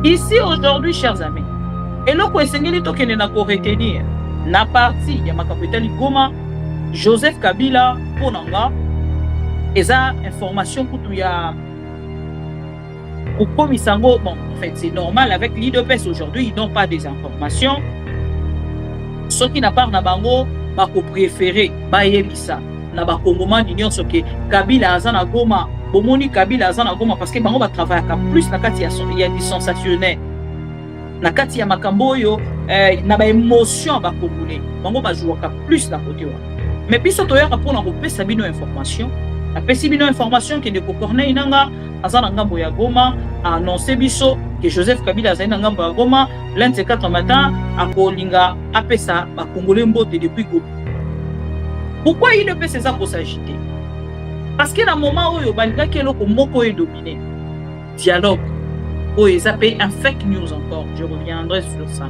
Ici, aujourd'hui, chers amis, et là, quoi, c'est que na ko retenir, na partie, ya makapitali Goma, Joseph Kabila, Ponanga, et ça, information pour tout ya, pour Komisango, bon, en fait, c'est normal, avec l'IDPS aujourd'hui, ils n'ont pas des informations. Ceux qui n'ont pas na bango, ba ko préféré, ba yebisa, na ba Congoma d'union, ce que Kabila azana Goma, bomoni Kabila azana Goma, parce que bango va travailler plus na kati ya du sensationnel. Na kati ya makambo yo na ba émotion ba congolais bango ba jouaka plus na côté wa mais biso to yaka pona ko pesa bino information na pesi bino information que de Corneille nanga azana ngambo ya Goma a annoncé biso que Joseph Kabila azana ngambo ya Goma lundi 4 matin akolinga apesa ba congolais mbote depuis Goma. Pourquoi il ne peut ça pour s'agiter? Parce que na moment où yo bandika kelo ko moko est dominé dialogue. Oh, ils appellent un fake news encore. Je reviendrai sur ça.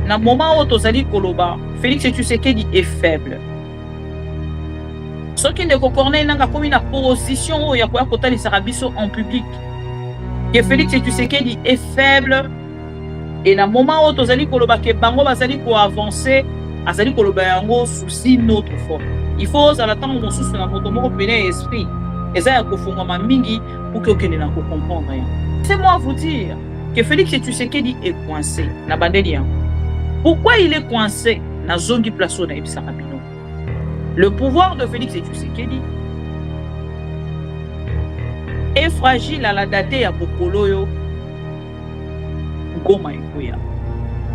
Dans le moment où Tozali Koloba, Félix Tshisekedi est faible. Ce qui ne comprennent pas comme une position où il y a quoi côté les Arabiso en public. Que Félix Tshisekedi est faible. Et dans le moment où Tozali Koloba, que Bango Bazali pour avancer, Azali Koloba yango souci notre fois. Il faut attendre mon souci dans notre mot péné esprit. Et ça, il faut qu'on mingi pour que quelqu'un ne comprenne rien. Laissez-moi vous dire que Félix Tshisekedi est coincé na bandeli. Pourquoi il est coincé na zone du plateau na Ibisarabino? Le pouvoir de Félix Tshisekedi est fragile à la date ya Bokoloyo Goma Ekoya.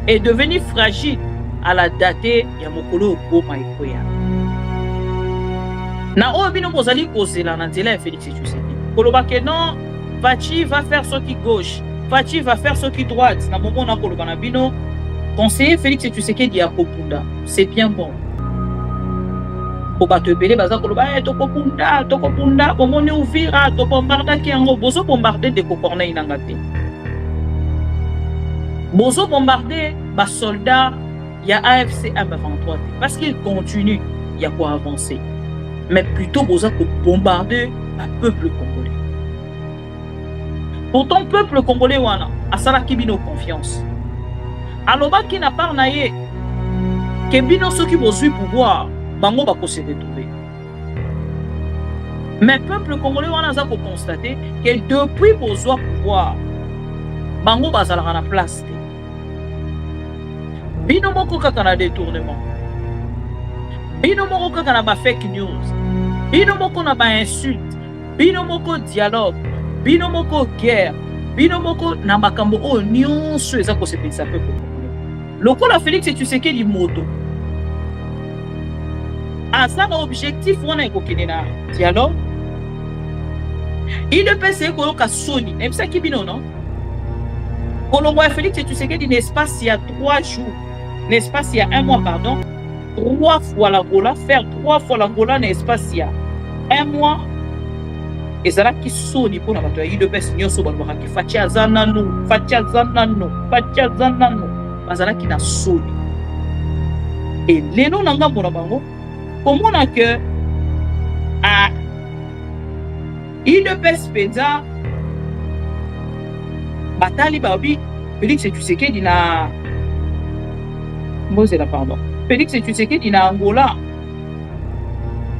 Est devenu fragile à la date ya Mokolo Goma Ekoya. Na obino bozali kozela na nzela ya Félix Tshisekedi. Koloba ke non, Fachi va faire ce qui gauche, Fachi va faire ce qui droite. Na moment na Koloba na bino, conseiller Félix Tshisekedi a Kopunda. C'est bien bon. Pour pas te belé baza Koloba to Kopunda, bomone ouvira, to bombarda ki yango, bozo bombarder de Corneille nangate. Bozo bombarder ba soldats ya AFC M23 parce qu'il continue, il y a quoi avancer. Mais plutôt boza ko bombarder le peuple congolais. Pourtant, peuple congolais wana asala kibino confiance. Aloba ki na par naye ke bino soki bozui pouvoir bango bako se retrouver. Mais peuple congolais wana za ko constater que depuis bozwa pouvoir bango bazala na place te. Bino moko kaka na détournement. Bino moko kaka na ba fake news. Bino moko na ba insulte. Bino moko dialogue. Bino moko guerre, bino moko na makambo o nyonso eza ko sepelisa pe ko. Lokola Félix Tshisekedi moto. Asa na objectif wana ekokende na dialogue. Il ne peut se ko ka soni, même ça ki bino non. Kolongo Félix Tshisekedi l'espace il y a 3 jours, l'espace il y a 1 mois pardon, 3 fois l'Angola, faire 3 fois l'Angola l'espace il y a 1 mois. Et ça là qui sonne pour la bataille de pes nyoso balwa ki fatia zanano bazala qui na sonne et leno nanga bona bango comment na que a il de pes peza batali babi Félix Tshisekedi na Mosela pardon Félix Tshisekedi na Angola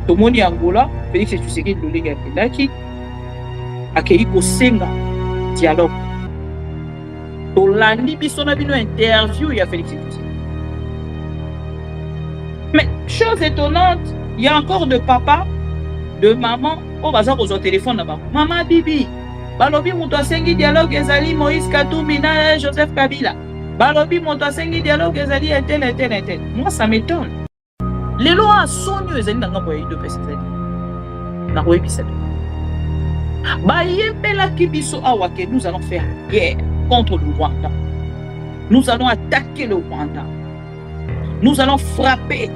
tomoni Angola Félix Tshisekedi lolinga pendaki akei kosenga dialogue. Tolandi biso na bino interview ya Félix Tshisekedi. Mais chose étonnante, il y a encore de papa, de maman, au bazar aux téléphone là-bas. Maman Bibi, balobi muto asengi dialogue ezali Moïse Katumbi na Joseph Kabila. Balobi muto asengi dialogue ezali tel. Moi ça m'étonne. Les lois sonyo ezali na ngambo ya de pesezali. Na koyebisa. Nous allons faire guerre contre le Rwanda. Nous allons attaquer le Rwanda. Nous allons frapper.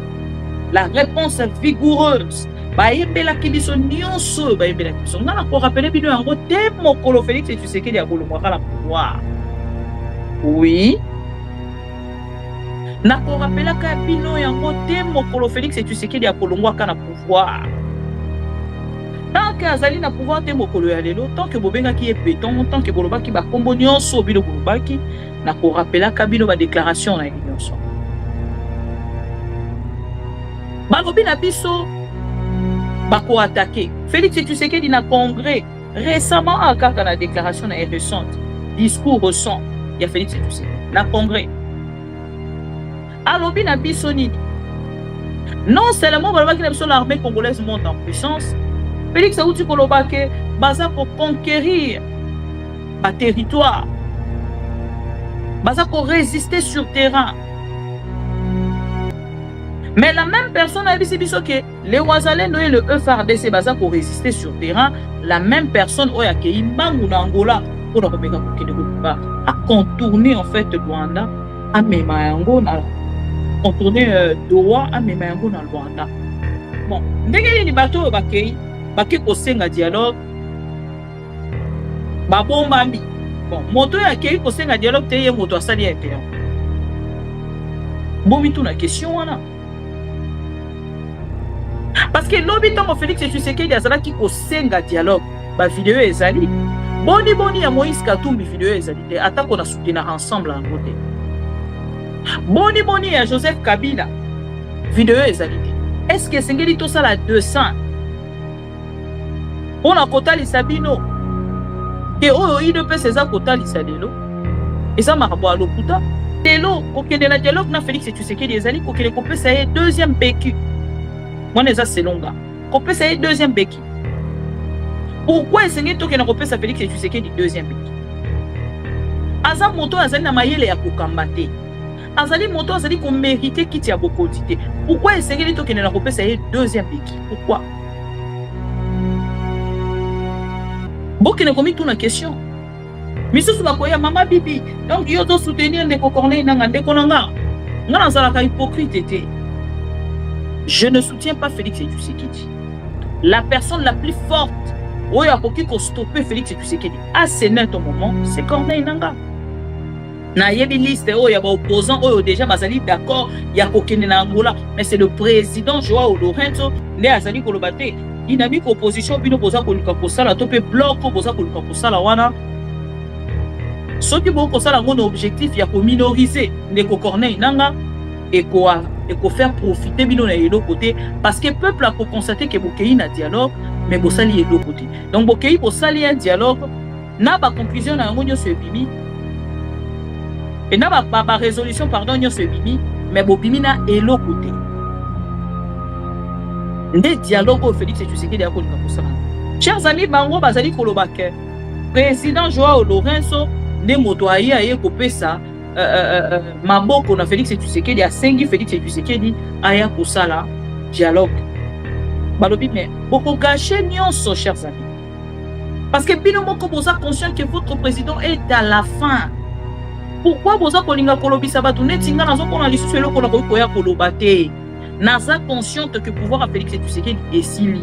La réponse est vigoureuse. On a encore rappelé Félix Tshisekedi a pouvoir. Oui. On a encore rappelé que Félix Tshisekedi a pouvoir. Tant que azali na pouvoir te mokolo ya lelo, tant que bobenga ki e béton, tant que bolobaki ba kombo nyonso bino bolobaki, na ko rappelaka bino ba déclaration na nyonso. Balobi na biso bako attaquer. Félix Tshisekedi na congrès récemment akaka na déclaration na récente, discours récent ya Félix Tshisekedi na congrès. Alobi na biso nini? Non seulement balobaki na biso l'armée congolaise monte en puissance, Félix Auti kolobake baza ko conquérir ba territoire, baza ko résister sur terrain. Mais la même personne a dit que les Wazalendo et le FARDC baza ko résister sur terrain, la même personne oya ke imbangu na Angola pour remeka ko kende a contourner en fait Rwanda, a mema yango na contourner Doha, a mema yango na Rwanda. Bon, ndenge ni bato bakei baki kosenga dialogue babombambi. Bon, moto ya kei kosenga dialogue te ye moto asali ete. Bomi tuna question wana. Parce que lobi tango Félix Tshisekedi azalaki kosenga dialogue ba vidéo ezali. Boni ya Moïse Katumbi vidéo ezali te atako na soutenir ensemble en côté. Boni ya Joseph Kabila vidéo ezali te. Est-ce que sengeli to sala 200 on a kotalisa bino ke oyo IDPS eza kotalisa lelo eza makambo ya lokuta lelo kokende na dialogue na Félix Tshisekedi ezali kokende kopesa ye deuxième béquille. Moi eza selonga kopesa ye deuxième béquille. Pourquoi esengeli tokende kopesa Félix Tshisekedi deuxième béquille? Aza moto azali na mayele ya kokamba te, azali moto azali komérite kiti ya bokonzi te. Pourquoi esengeli tokende na kopesa ye deuxième béquille? Pourquoi? Bokene komi tuna question. Misusu bakoya mama bibi. Donc yo to soutenir ndeko Corneille nanga ndeko nanga. Ngana zalaka hypocrite te. Je ne soutiens pas Félix Tshisekedi. La personne la plus forte oyo akoki ko stopper Félix Tshisekedi à ce net moment, c'est Corneille nanga. Na yebi liste oyo ya ba opposants oyo déjà bazali d'accord ya kokene na Angola, mais c'est le président Joao Lourenço ne azali kolobate. Dynamique opposition bino boza koluka kosala to pe bloc boza koluka kosala wana soki bo kosala ngono objectif ya ko minoriser ndeko Corneille nanga et ko faire profiter bino na yelo côté parce que peuple a ko constater que bokei na dialogue mais bosali yelo côté donc bokei bosali un dialogue na ba conclusion na ngonyo se bimi et na ba résolution pardon nyo se bimi mais bobimi na yelo côté. Nde dialogue au Félix Tshisekedi akolika kosala. Chers amis, bango bazali kolobake président Joao Lourenço nde moto aye kopesa maboko na Félix Tshisekedi asengi Félix Tshisekedi aya kosala dialogue. Balobi mais boko gâcher nyonso chers amis. Parce que bino moko boza conscient que votre président est à la fin. Pourquoi boza kolinga kolobisa batu netinga nazo kona lisusu eloko na koya kolobate? Naza consciente que pouvoir à Félix Tshisekedi est sili.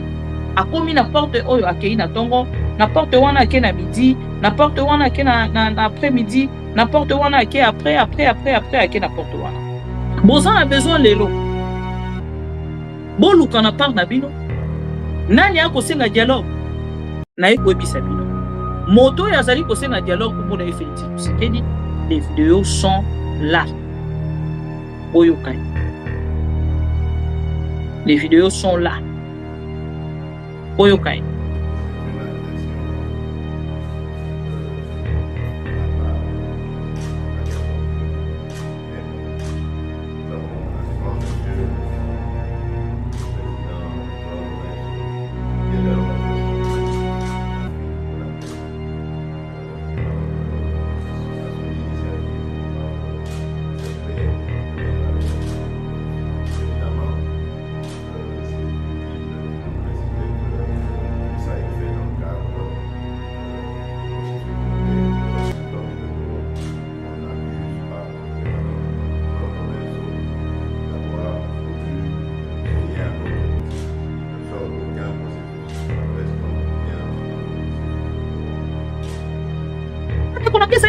A komi na porte oyo akei na tongo, na porte wana ake na midi, na porte wana ake na après-midi, na porte wana ake après ake na porte wana. Bozan a besoin lelo. Boluka na part na bino. Nani akosenga dialogue? Na ekoyebisa bino. Moto yazali kosenga dialogue pour na Félix Tshisekedi, les vidéos sont là. Oyo kai. Les vidéos sont là. Oyokai.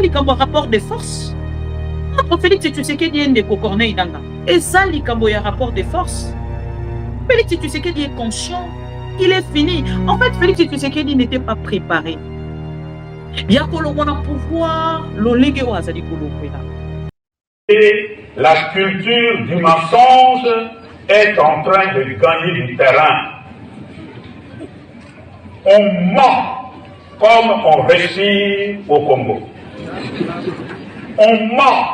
Likambo rapport de force. Félix Tshisekedi ndeko Corneille nanga. Et ça likambo ya rapport de force. Félix Tshisekedi est conscient Il est fini. En fait, Félix Tshisekedi n'était pas préparé. Et la culture du mensonge est en train de gagner du terrain. On ment comme on réussit au Congo. On ment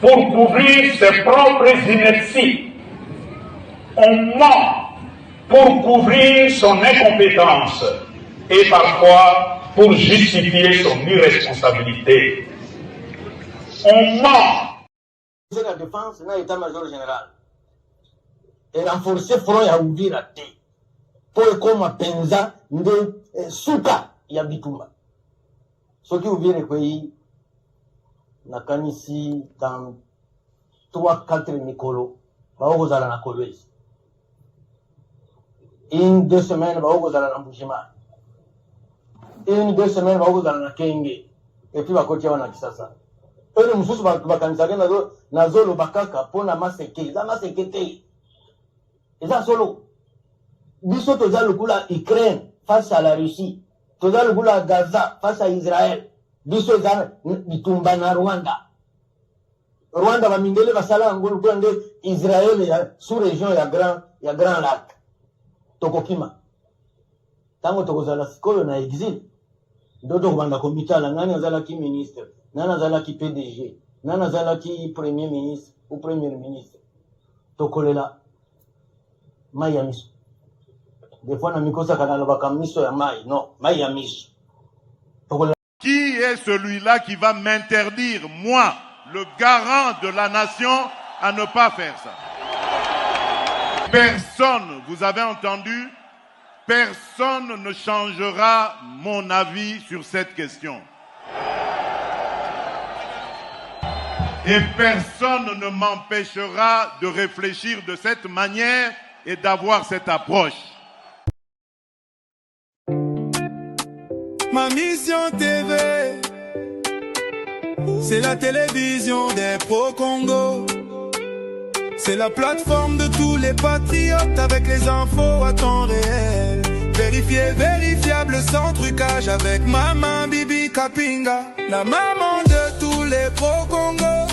pour couvrir ses propres inerties. On ment pour couvrir son incompétence et parfois pour justifier son irresponsabilité. On ment. La défense n'a état-major général et renforcer front ya Uvira te pour koma penza nde suka ya bitumba soki Uvira kwei nakanisi dans 3-4 mikolo baokozala na Kolwezi une 2 semaines baokozala na Mbushima une 2 semaines baokozala na Kenge et puis bakotia wana Kisasa ene mususu bakanisaka nazolo bakaka pona maseke eza maseke te eza solo biso toza lokula Ukraine face à la Russie toza lokula Gaza face à Israël biso eza bitumba na Rwanda bamindele basala ngulu kwende Israël ya sous région ya Grand Lac tokokima tango tokozala sikoyo na exil ndoto kubanda komitala nani azalaki ministre nani azalaki PDG nani azalaki premier ministre ou premier ministre tokolela mai ya miso des fois na mikosa kana lobaka miso ya mai non mai ya miso tokolela. Qui est celui-là qui va m'interdire, moi, le garant de la nation, à ne pas faire ça? Personne, vous avez entendu, personne ne changera mon avis sur cette question. Et personne ne m'empêchera de réfléchir de cette manière et d'avoir cette approche. Ma mission TV, c'est la télévision des pro-Congo. C'est la plateforme de tous les patriotes avec les infos à temps réel. Vérifié, vérifiable, sans trucage avec maman Bibi Kapinga. La maman de tous les pro-Congo.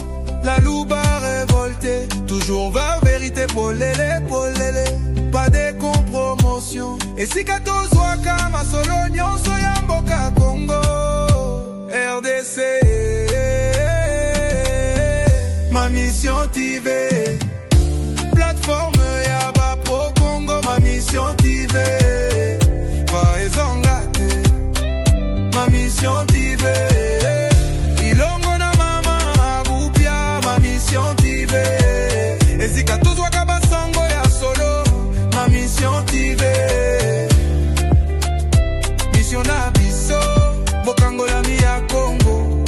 La louba révoltée, toujours vers vérité, polélé, polélé. Pas de compromotion. Et si 14 waka, ma solognon, soyamboka Congo. RDC, ma mission TV. Plateforme Yaba Pro Congo, ma mission TV. Paezongate, ma mission TV. Ilongo na mama Abupia, ma mission TV. Ezika tuzwa kabasango ya solo, ma mission TV. Mission na biso, bokango la mi ya Congo.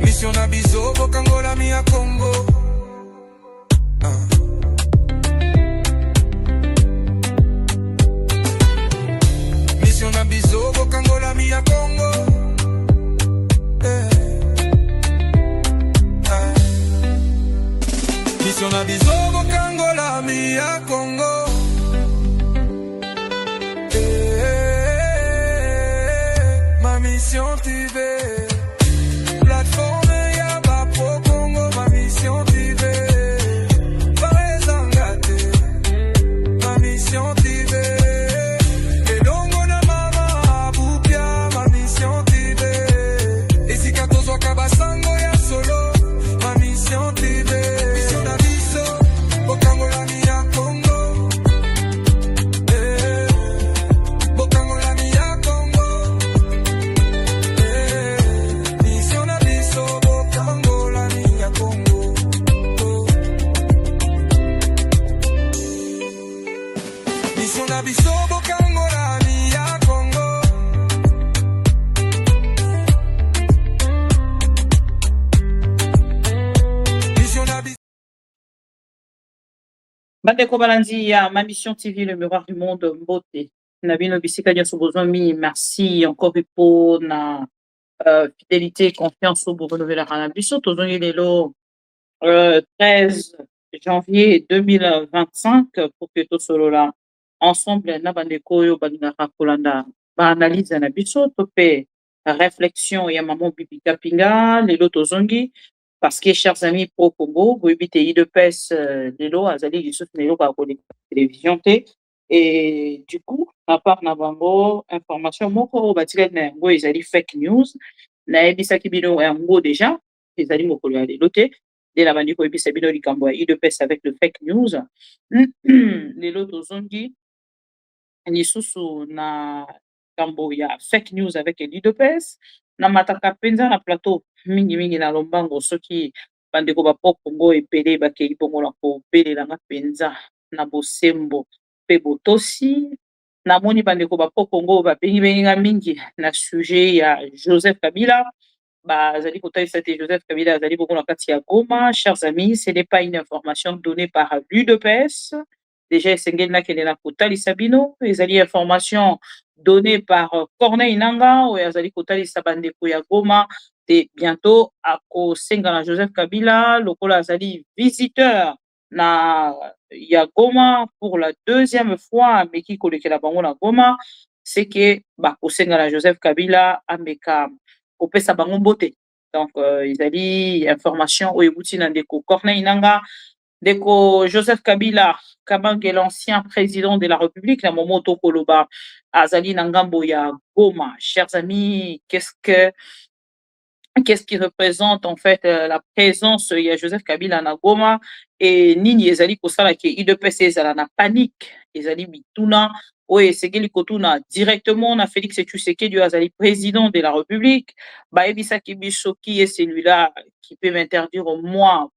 Mission na biso, bokango la mi ya Congo. Mission na biso, bokango la mi ya Congo. Mission na biso, bokango la mi ya Congo. Ma mission TV. Plateforme Yaba Pro Congo, ma mission TV. Paezangate, ma mission TV. Elongo na mama Abupia, ma mission TV. Esika tozwa kabasango ya solo, ma mission TV. Mission na biso, bokango la mi ya Congo. Bokango la mi ya Congo. Mission na biso, bokango la mi ya Congo. Mission na biso, bokango la mi ya Congo. Mission na biso. Bandeko Balandi ya ma mission TV, le miroir du monde, Mbote. Nabino Bisika Nyonso Bozomi, merci encore pour na fidélité et confiance au renouveler à la biso. Tozongi lelo 13 janvier 2025 pour que tout solo là ensemble na bandeko oyo balingaka kolanda ba analyse na biso to pe réflexion ya maman Bibi Kapinga lelo tozongi parce que chers amis pro Congo boyebi te IDPS lelo azali lisusu lelo ba ko télévision te et du coup à part na bango information moko batikali na yango ezali fake news nayebisaki bino yango déjà ezali mokolo ya lelo te de la bandi koyebisa bino likambo ya IDPS avec le fake news lelo tozongi lisusu na likambo ya fake news avec l'IDPS na mataka mpenza na plateau mingi na lombango soki bandeko bapo Congo ebele bakei bongo na kobelelanga mpenza na bosembo mpe botosi namoni bandeko bapo Congo babengibenginga mingi na sujet ya Joseph Kabila bazali kotalisa te Joseph Kabila azali bongo na kati ya Goma. Chers amis, ce n'est pas une information donnée par l'UDPS. Déjà esengeli nakende na kotalisa bino ezali information donnée par Corneille Nangaa oyo azali kotalisa bandeko ya Goma te bientôt akosenga na Joseph Kabila lokola azali visiteur na ya Goma pour la deuxième fois ameki kolekela bango na Goma c'est que bakosenga na Joseph Kabila ameka kopesa bango mbote. Donc ezali information oyo euti na ndeko Corneille Nangaa ndeko Joseph Kabila Kabange l'ancien président de la République na Momoto Koloba azali na ngambo ya Goma. Chers amis, qu'est-ce qui représente en fait la présence ya Joseph Kabila na Goma et nini ezali kosala ke IDPS ezala na panique ezali bituna oyo esengeli kotuna directement na Félix Tshisekedi azali président de la République bayebisaki biso qui est celui-là qui peut m'interdire moi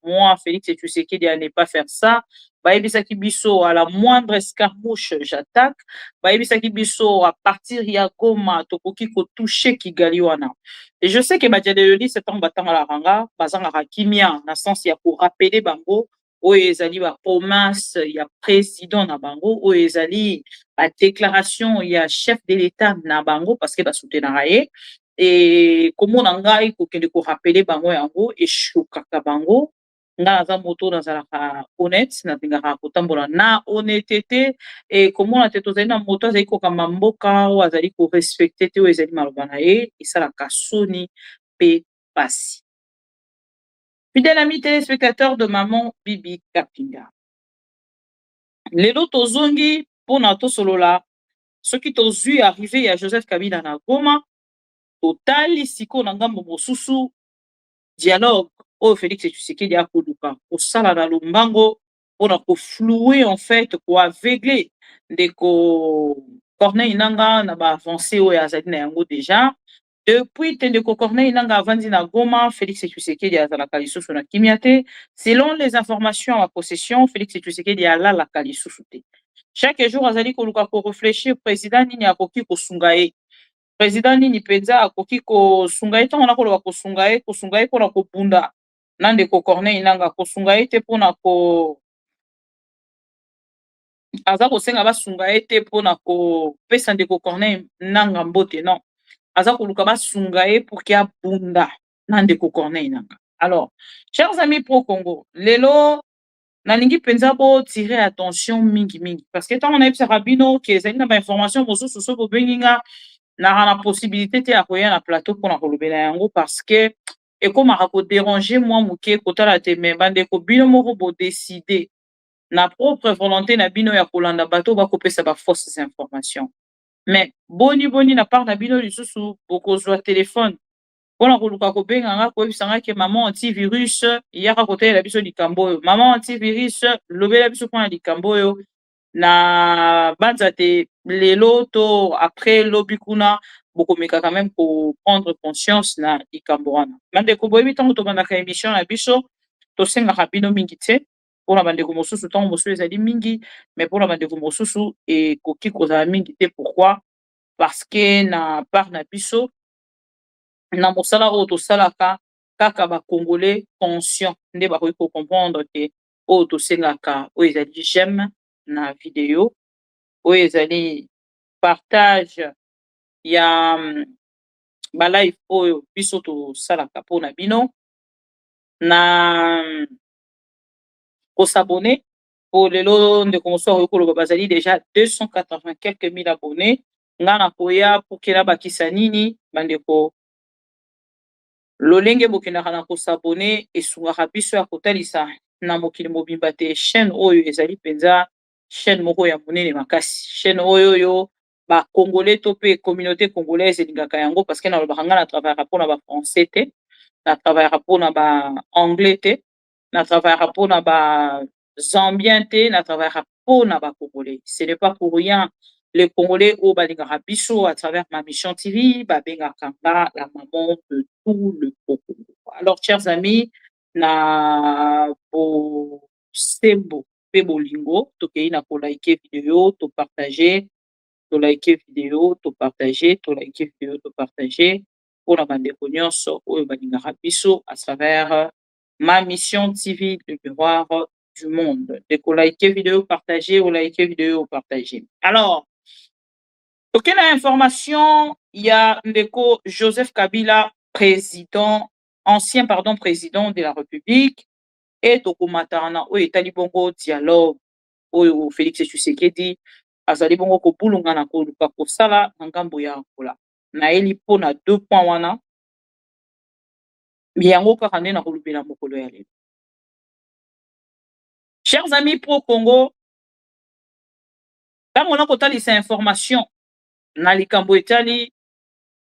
Félix Tshisekedi à ne pas faire ça bayebisaki biso à la moindre escarmouche j'attaque bayebisaki biso à partir ya Goma tokoki kotoucher Kigali wana. Et je sais que Badiadeli c'est en battant à la ranga bazanga kimia na sens ya ko rappeler bango oyo ezali ba promesse ya président na bango oyo ezali ba déclaration ya chef de l'État na bango parce que ba soutenara ye et komona ngai kokende ko rappeler bango yango et shukaka bango nga naza moto nazalaka honnête natingaka kotambola na honnêteté et komona te tozali na moto azali kokamba mboka oyo azali korespecte te oyo ezali maloba na ye esalaka soni mpe pasi. Fidèle ami téléspectateur de Maman Bibi Kapinga. Lelo tozongi pona tosolola soki tozwi arrivé ya Joseph Kabila na Goma totali siko na ngambo mosusu dialogue oyo Félix Tshisekedi akoluka kosala na lombango pona koflouer en fait koaveugler ndeko Corneille Nangaa na baavancé oyo azali na yango déjà. Depuis Tendeko Corneille Nangaa avandi na Goma, Félix Tshisekedi azalaka lisusu na kimia te. Selon les informations à possession, Félix Tshisekedi alalaka lisusu te. Chaque jour azali koluka ko réfléchir président nini akoki kosunga ye. Président nini penza akoki kosunga ye ntango nakoloba kosunga ye mpona kobunda na ndeko Corneille Nangaa kosunga ye te mpona aza kosenga basunga ye te mpona kopesa ndeko Corneille Nangaa mbote non. Aza koluka basunga ye pour qu'il abunda na ndeko Corneille Nangaa. Alors, chers amis pro Congo, lelo nalingi penza bo tirer attention mingi parce que tant on a eu bino que ezali na ba information mosusu so bo benginga na possibilité te ya koya na plateau pour na kolobela yango parce que ekomaka ko déranger moi muke kotala te me bandeko bino moko bo décider na propre volonté na bino ya kolanda bato bakopesa ba fausses informations. Mais boni na part na bino lisusu bokozwa téléphone pona koluka kobenga nga koyebisanga ke maman antivirus yaka kotelela biso likambo oyo maman antivirus lobela biso mpona likambo oyo na banza te lelo to après lobi kuna bokomeka quand même prendre conscience na likambo wana bandeko boyebi ntango tobandaka émission na biso tosengaka bino mingi te mpona bandeko mosusu ntango mosusu ezali mingi mais mpona bandeko mosusu ekoki kozala mingi te pourquoi parce que na part na biso na mosala oyo tosalaka kaka bakongolais conscient nde bakoki kocomprendre te oyo tosengaka oyo ezali j'aime na video oyo ezali partage ya ba live oyo biso tosalaka mpona bino na s'abonner. Pour lelo ndeko mosusu akoki koloba bazali déjà 280 quelques mille abonnés nga na koya pour kela bakisa nini bandeko lolenge bokendaka na kosabone esungaka biso ya kotalisa na mokili mobimba te chaîne oyo ezali mpenza chaîne moko ya monene makasi chaîne oyo bacongolais to mpe communauté congolaise elingaka yango parce que nalobaka nga na travaillaka mpona bafrançais te na travaillaka mpona baanglais te na travaillaka mpona bazambien te na travaillaka mpona bacongolais. Ce n'est pas pour rien les Congolais au balingaka biso à travers ma mission TV babengaka nga la maman de tout le Congo. Alors chers amis na bosembo pe bolingo tokei na kolike vidéo to partager to like vidéo to partager to like vidéo to partager pour la bandeko nyonso oyo balingaka biso à travers ma mission TV le miroir du monde. De like vidéo partager ou like vidéo partager. Alors aucune information, il y a Ndeko Joseph Kabila, ancien président de la République, et Tokumatana, ou Etali Bongo dialogue, ou Félix Tshisekedi, Azali Bongo Kopulunga na Koluka Kosala, Ngambo ya Angola. Na eli pona 2 points wana, miyango kakande na kolubela mokolo ya lelo. Chers amis pro Congo, quand on a kotali cette information, na likambo etali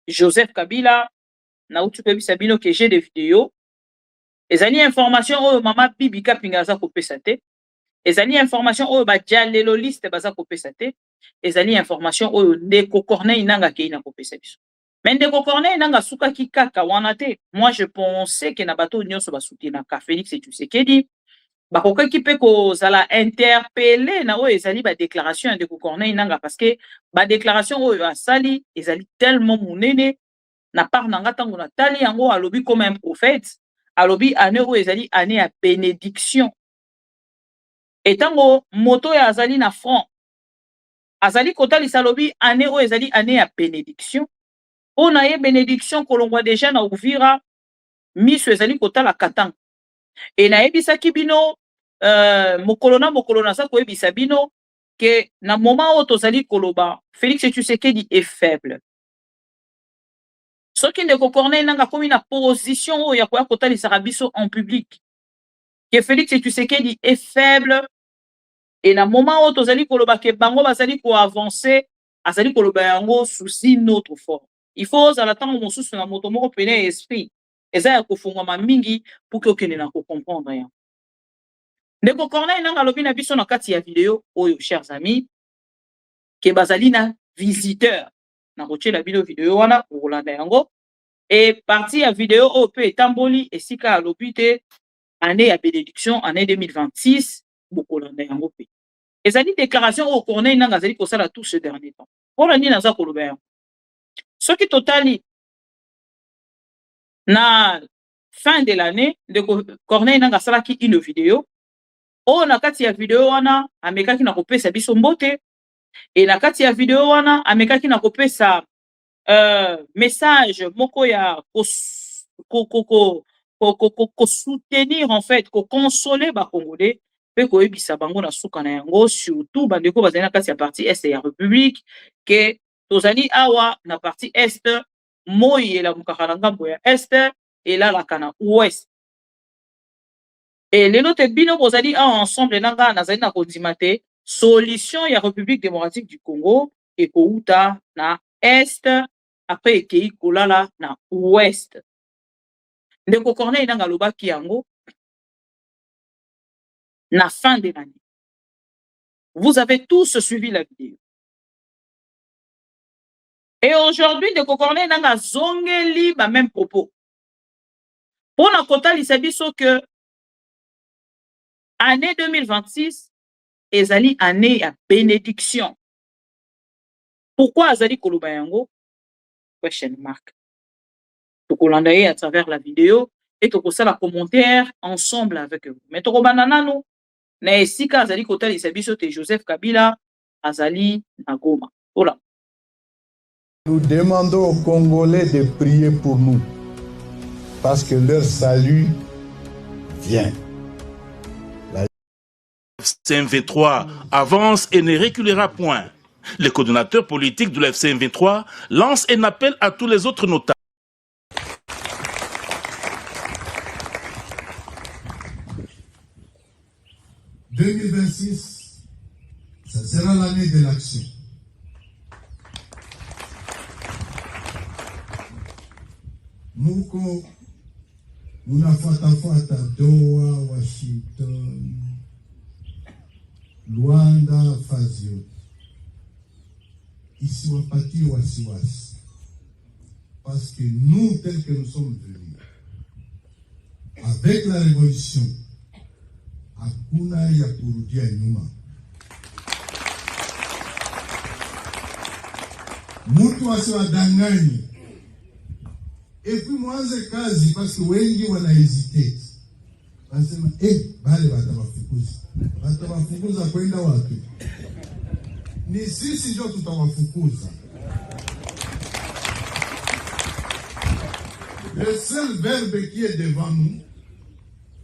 Joseph Kabila na utu pebisa bino ke j'ai des vidéos ezali information oyo mama Bibi Kapinga aza kopesa te ezali information oyo ba dialelo liste baza kopesa te ezali information oyo Ndeko Corneille Nanga ke ina kopesa biso mais Ndeko Corneille Nanga sukaki kaka wana te. Moi je pensais que na bato nyonso basoutenaka Félix Tshisekedi bakokaki pe kozala interpellé na oyo ezali ba déclaration de Corneille Nanga parce que ba déclaration oyo asali ezali tellement monene na part nanga tango na tali yango alobi comme un prophète alobi année oyo ezali année ya bénédiction et tango moto ya azali na front azali kotalisa alobi année oyo ezali année ya bénédiction ona ye bénédiction kolongwa déjà na Uvira miso ezali kotala katanga et na yebisaki bino mokolo na sa koyebisa bino que na moment oyo tozali koloba Félix Tshisekedi est faible. Soki Ndeko Corneille Nanga komi na position oyo ya koya kotalisaka biso en public que Félix Tshisekedi est faible et na moment oyo tozali koloba ke bango bazali ko avancer azali koloba yango souci notre fort. Il faut ozala tango mosusu na moto moko pene esprit eza ya kofungwama mingi pour que okende na comprendre yango. Ndeko Corneille Nanga lobi na biso na kati ya vidéo oyo chers amis ke bazali na visiteur na kotiela bino vidéo wana kolanda yango et partie ya vidéo oyo pe etamboli esika alobi te année ya bénédiction année 2026 bokolanda yango pe ezali déclaration oyo Corneille Nanga azali kosala tout ce dernier temps mpona nini aza koloba yango soki totali na fin de l'année Ndeko Corneille Nanga asalaki une vidéo oyo na kati ya video wana amekaki na kopesa biso mbote et na kati ya video wana amekaki na kopesa message moko ya soutenir en fait ko consoler ba Congolais pe ko ebisa bango na suka na yango surtout bandeko bazali na kati ya partie est ya République que tozali awa na partie est moi la mukaka ngambo ya est et là la kana ouest. Et les autres bino bozali ensemble nanga nazali na kondima te solution ya République démocratique du Congo et kouta na est après ekei kolala na ouest. Ndeko Corneille Nanga lobaki yango na fin de l'année. Vous avez tous suivi la vidéo. Et aujourd'hui Ndeko Corneille Nanga zongeli ba même propos. Pour na kotalisa biso que année 2026 ezali année ya bénédiction. Pourquoi azali koloba yango? Question mark. Tokolanda ye à travers la vidéo et tokosala commentaire ensemble avec vous. Mais tokobanda nano na esika azali kotalisa biso te Joseph Kabila azali na Goma. Voilà. Nous demandons aux Congolais de prier pour nous, parce que leur salut vient. FCM23 avance et ne reculera point. Le coordonnateur politique de la FCM23 lance un appel à tous les autres notables. « 2026, ça sera l'année de l'action. Muko munafuatafuata Doha, Washington, Luanda, Fazio. Isiwapatie wasiwasi. Parce que nous, tels que nous sommes venus, avec la révolution, hakuna ya kurudia nyuma. Mtu asiwadanganye. Et puis mwanze kazi parce que wengi wana hesitate. Wanasema bale watawafukuza. Watawafukuza kwenda wapi? Ni sisi ndio tutawafukuza. Le seul verbe qui est devant nous,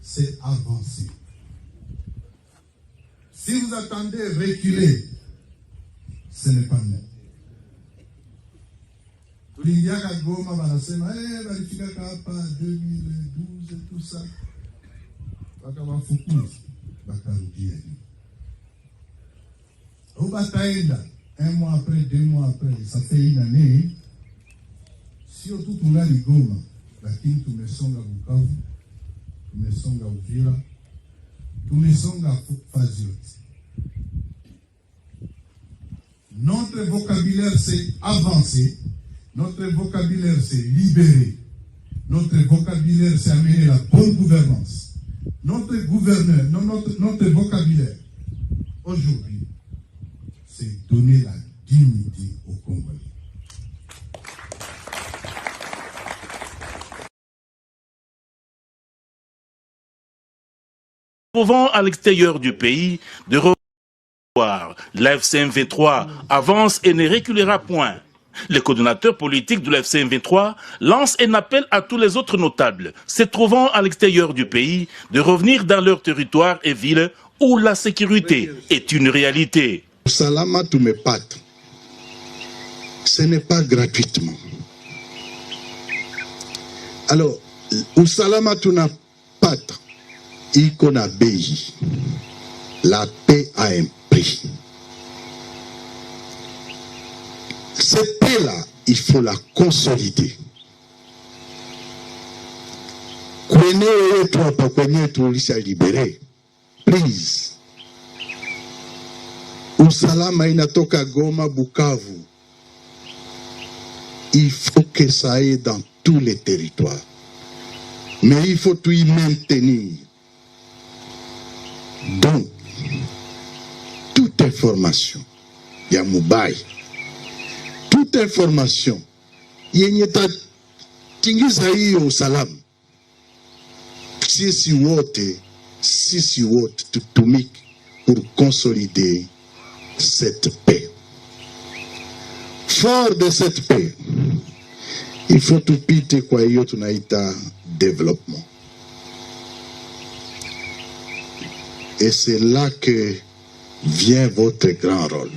c'est avancer. Si vous attendez reculer, ce n'est pas net. Tuliingiaka Goma wanasema walifika hapa 2012 tout ça. Wakawafukuza, wakarudia. Au bataenda, 1 mois après, 2 mois après, ça fait une année. Surtout tungali Goma, lakini tumesonga Bukavu, tumesonga Uvira, tumesonga Fazio. Notre vocabulaire c'est avancer, notre vocabulaire c'est libérer, notre vocabulaire c'est amener la bonne gouvernance. Notre vocabulaire aujourd'hui, c'est donner la dignité aux Congolais. Trouvant à l'extérieur du pays de revoir. La FCM23 avance et ne reculera point. Le coordonnateur politique de la FCM23 lance un appel à tous les autres notables se trouvant à l'extérieur du pays de revenir dans leur territoire et villes où la sécurité est une réalité. Salama tumepata. Ce n'est pas gratuitement. Alors, usalama tunapata iko na bei. La paix a un prix. Cette paix-là, il faut la consolider. Kwenye yetu hapa kwenye tulisha libere. Please. Usalama inatoka Goma, Bukavu. Il faut que ça aille dans tous les territoires. Mais il faut tout y maintenir. Donc, toute information, Yamoubaï, toute information, Yenyeta Tingiza hiyo usalama. Sisi wote tutumike pour consolider cette paix. Fort de cette paix, il faut tupite kwa hiyo tunaita développement. Et c'est là que vient votre grand rôle.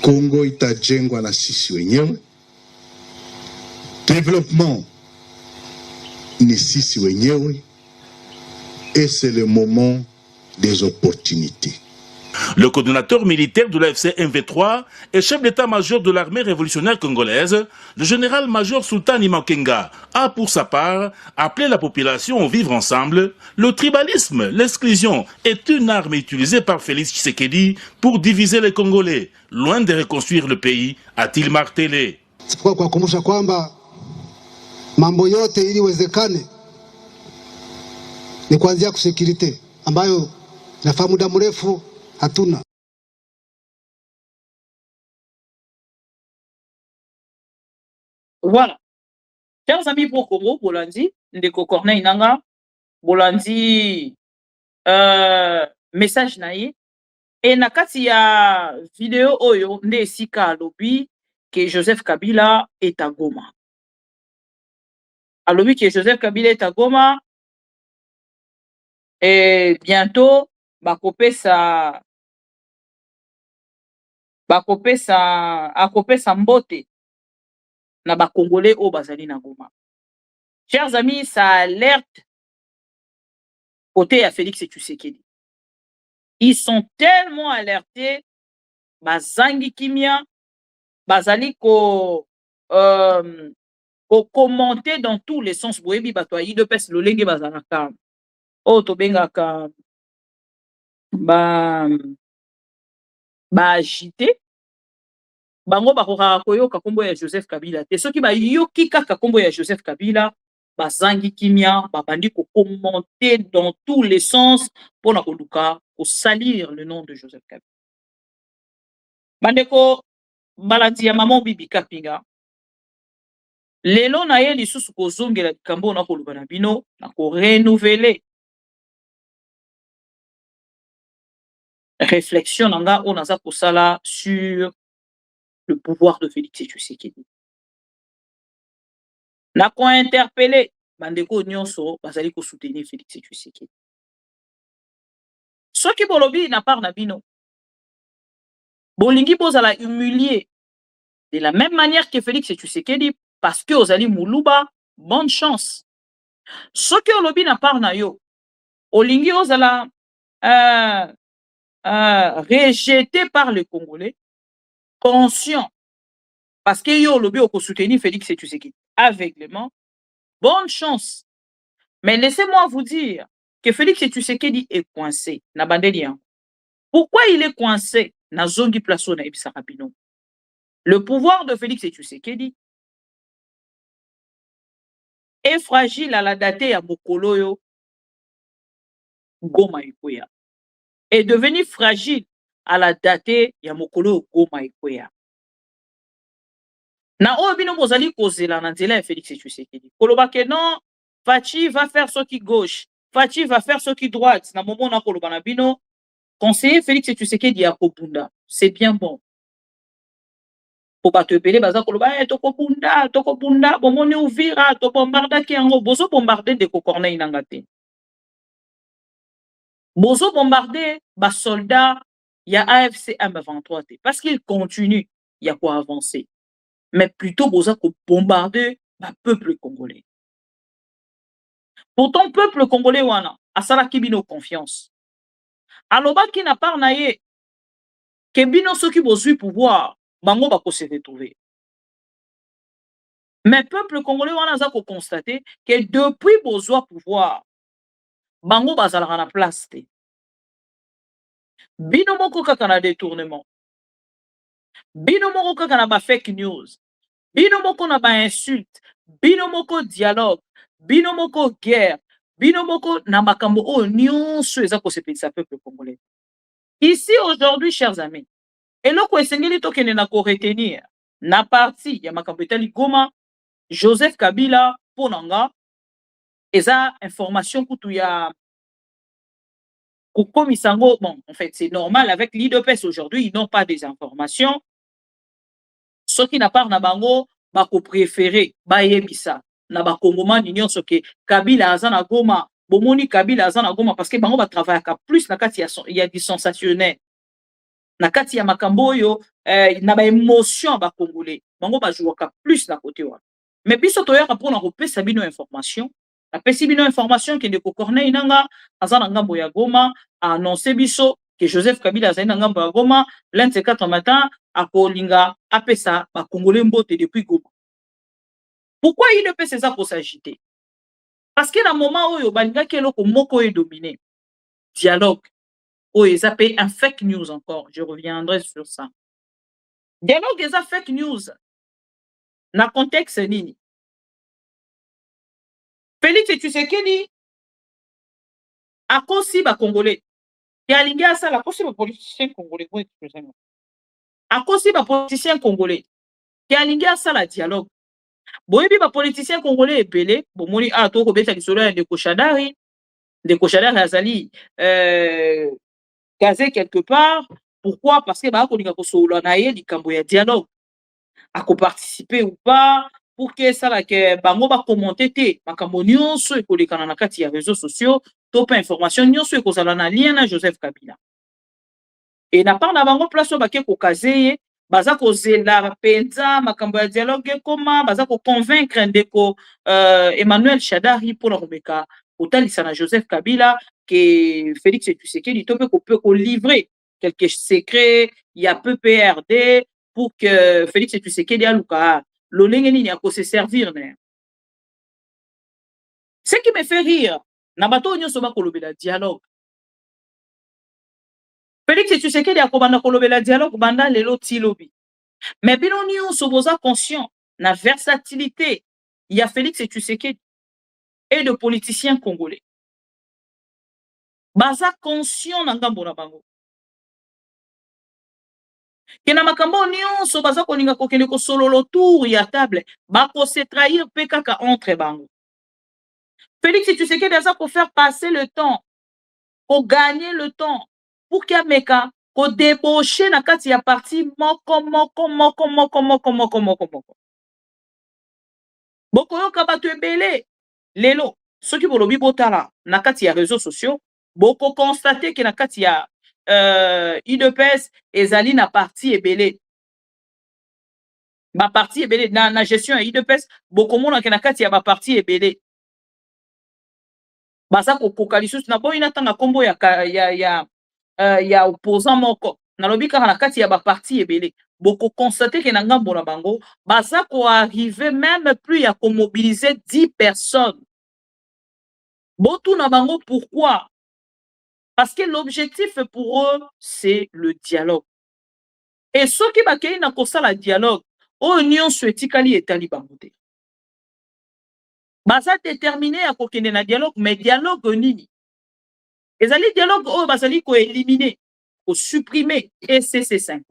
Congo itajengwa na sisi wenyewe. Développement ni sisi wenyewe. Et c'est le moment des opportunités. Le coordonnateur militaire de la FCM23 et chef d'état-major de l'armée révolutionnaire congolaise, le général-major Sultan Imakenga, a pour sa part appelé la population au vivre ensemble. Le tribalisme, l'exclusion est une arme utilisée par Félix Tshisekedi pour diviser les Congolais, loin de reconstruire le pays, a-t-il martelé. Kwa kukumbusha kwamba mambo yote ili wezekane ni kuanzia kusekirite ambayo nafahamu muda mrefu hatuna. Voilà. Chers amis pour Congo, Bolandi, Ndeko Corneille Nanga, Bolandi, message naïe, Et na kati ya vidéo oyo nde esika alobi que Joseph Kabila est à Goma. Alobi que Joseph Kabila est à Goma et bientôt akopesa mbote na ba Congolais au bazali na Goma. Chers amis, ça alerte côté à Félix Tshisekedi. Ils sont tellement alertés, bazangi kimia, bazali ko commenter dans tous les sens. Boyebi bato yi de pes lolenge bazalaka. O to bengaka ba agité. Bango bakokaka koyoka kombo ya Joseph Kabila. Te soki ba yoki kaka kombo ya Joseph Kabila, bazangi kimia, babandi ko commenter dans tous les sens pour na koluka ko salir le nom de Joseph Kabila. Bandeko baladi ya maman Bibi Kapinga. Lelo na ye lisusu kozongela likambo na koluka na bino na ko renouveler réflexion nanga on aza kosala sur le pouvoir de Félix Tshisekedi. Na ko interpeller bandeko nyonso bazali ko soutenir Félix Tshisekedi. Soki bolobi na part na bino bolingi bozala humilier de la même manière que Félix Tshisekedi parce que ozali muluba, bonne chance. Soki olobi na part na yo olingi ozala rejeté par les Congolais, conscient, parce que yo olobi oko soutenir Félix Tshisekedi aveuglément, bonne chance. Mais laissez-moi vous dire que Félix Tshisekedi est coincé na bandeli. Pourquoi il est coincé na zongi plaso na ebisa rapino? Le pouvoir de Félix Tshisekedi est fragile à la date ya Mokoloyo Goma Ikoya. Est devenu fragile à la date ya Mokoloyo Goma Ikoya. Na oyo bino bozali kozela na nzela ya Félix Tshisekedi. Koloba ke non, Fachi va faire ce qui gauche, Fachi va faire ce qui droite. Na moment na koloba na bino, conseiller Félix Tshisekedi ya kopunda. C'est bien bon. Po bato ebele baza koloba tokopunda, bomoni Uvira, to bombarda ki yango, bozo bombarder de Corneille nanga te. Bozo bombarder ba soldats ya AFC M23 te parce qu'il continue ya quoi avancer. Mais plutôt boza ko bombarder ba peuple congolais. Pourtant peuple congolais wana asala ki bino confiance. Aloba ki na part na ye ke bino soki bozui pouvoir bango bako se retrouver. Mais peuple congolais wana za ko constater que depuis bozwa pouvoir bango bazalaka na place te. Bino moko kaka na détournement. Bino moko kaka na ba fake news. Bino moko na ba insulte. Bino moko dialogue. Bino moko guerre. Bino moko na makambo o nyonso eza ko sepelisa peuple congolais. Ici aujourd'hui, chers amis, eloko esengeli tokende na ko retenir na parti ya makambo etali Goma, Joseph Kabila ponanga eza information kutu ya Kokomisango. Bon, en fait, c'est normal avec l'IDPS aujourd'hui, ils n'ont pas des informations. Ce qui n'a pas na bango, bako préféré, bayebisa, na bakongoma n'ignon ce que Kabila azana Goma, bomoni Kabila azana Goma, parce que bango ba travaille plus na kati ya du sensationnel. Na kati ya makambo yo, na ba émotion ba congolais, bango ba jouaka plus na côté wa. Mais biso toyaka pour na repesa bino information. La pesibino information que de Corneille nanga azana ngambo ya Goma a annoncé biso que Joseph Kabila azana ngambo ya Goma lundi 4 matin à Kolinga apesa ba congolais mbote depuis Goma. Pourquoi il ne peut ça pour s'agiter? Parce que dans le moment où balinga keloko moko est dominé, dialogue où ils appellent un fake news encore, je reviendrai sur ça. Dialogue est un fake news. Na contexte nini? Félix Tshisekedi a kosi ba congolais. Ya linga ça la kosi ba politicien congolais pour être a kosi ba politicien congolais. Ya linga ça la dialogue. Boyebi ba politicien congolais ebele, bomoni a to ko beta lisolo ya de Koshadari azali gazé quelque part. Pourquoi? Parce que bah kolinga kosola na ye likambo ya dialogue. À participer ou pas pour que ça là que bango ba commenter te makambo nyonso ekolekana na kati ya réseaux sociaux to pa information nyonso ekozala na lien na Joseph Kabila. Et na part na bango place oyo bake kokaze baza kozela penza makambo ya dialogue koma baza ko convaincre ndeko Emmanuel Shadari pour la komeka kotalisa na Joseph Kabila que Félix Tshisekedi to peut livrer quelques secrets il y a peu PRD pour que Félix Tshisekedi aluka lolenge nini ya ko se servir ne. Ce qui me fait rire na bato nyonso ba kolobela dialogue. Félix Tshisekedi akobanda kolobela dialogue banda lelo tilobi. Mais bino nyonso boza conscient na versatilité il y a Félix Tshisekedi et de politiciens congolais. Baza conscient na ngambo na bango. Kena makambo nyonso baza koninga kokende ko solo tour ya table ba ko se trahir pe kaka entre bango. Félix Tshisekedi aza ko faire passer le temps, ko gagner le temps pour qu'il meka ko débaucher na kati ya parti moko. Boko yoka bato ebele lelo soki bolobi botala na kati ya réseaux sociaux boko constater que na kati ya UDPS ezali na parti ebele. Ba parti ebele na gestion ya UDPS boko mona ke na kati ya ba parti ebele. Baza ko kokalisus na boyi na tanga kombo ya opposant moko. Na lobi kaka na kati ya ba parti ebele. Boko constater que na ngambo na bango baza ko arriver même plus à mobiliser 10 personnes. Botu na bango pourquoi? Parce que l'objectif pour eux, c'est le dialogue. Et ceux qui bakei na kosala dialogue, o union souhaitikali etali bangote. Baza déterminé à kokende na dialogue, mais dialogue nini? Ezali dialogue o bazali ko éliminer, ko supprimer ECC5.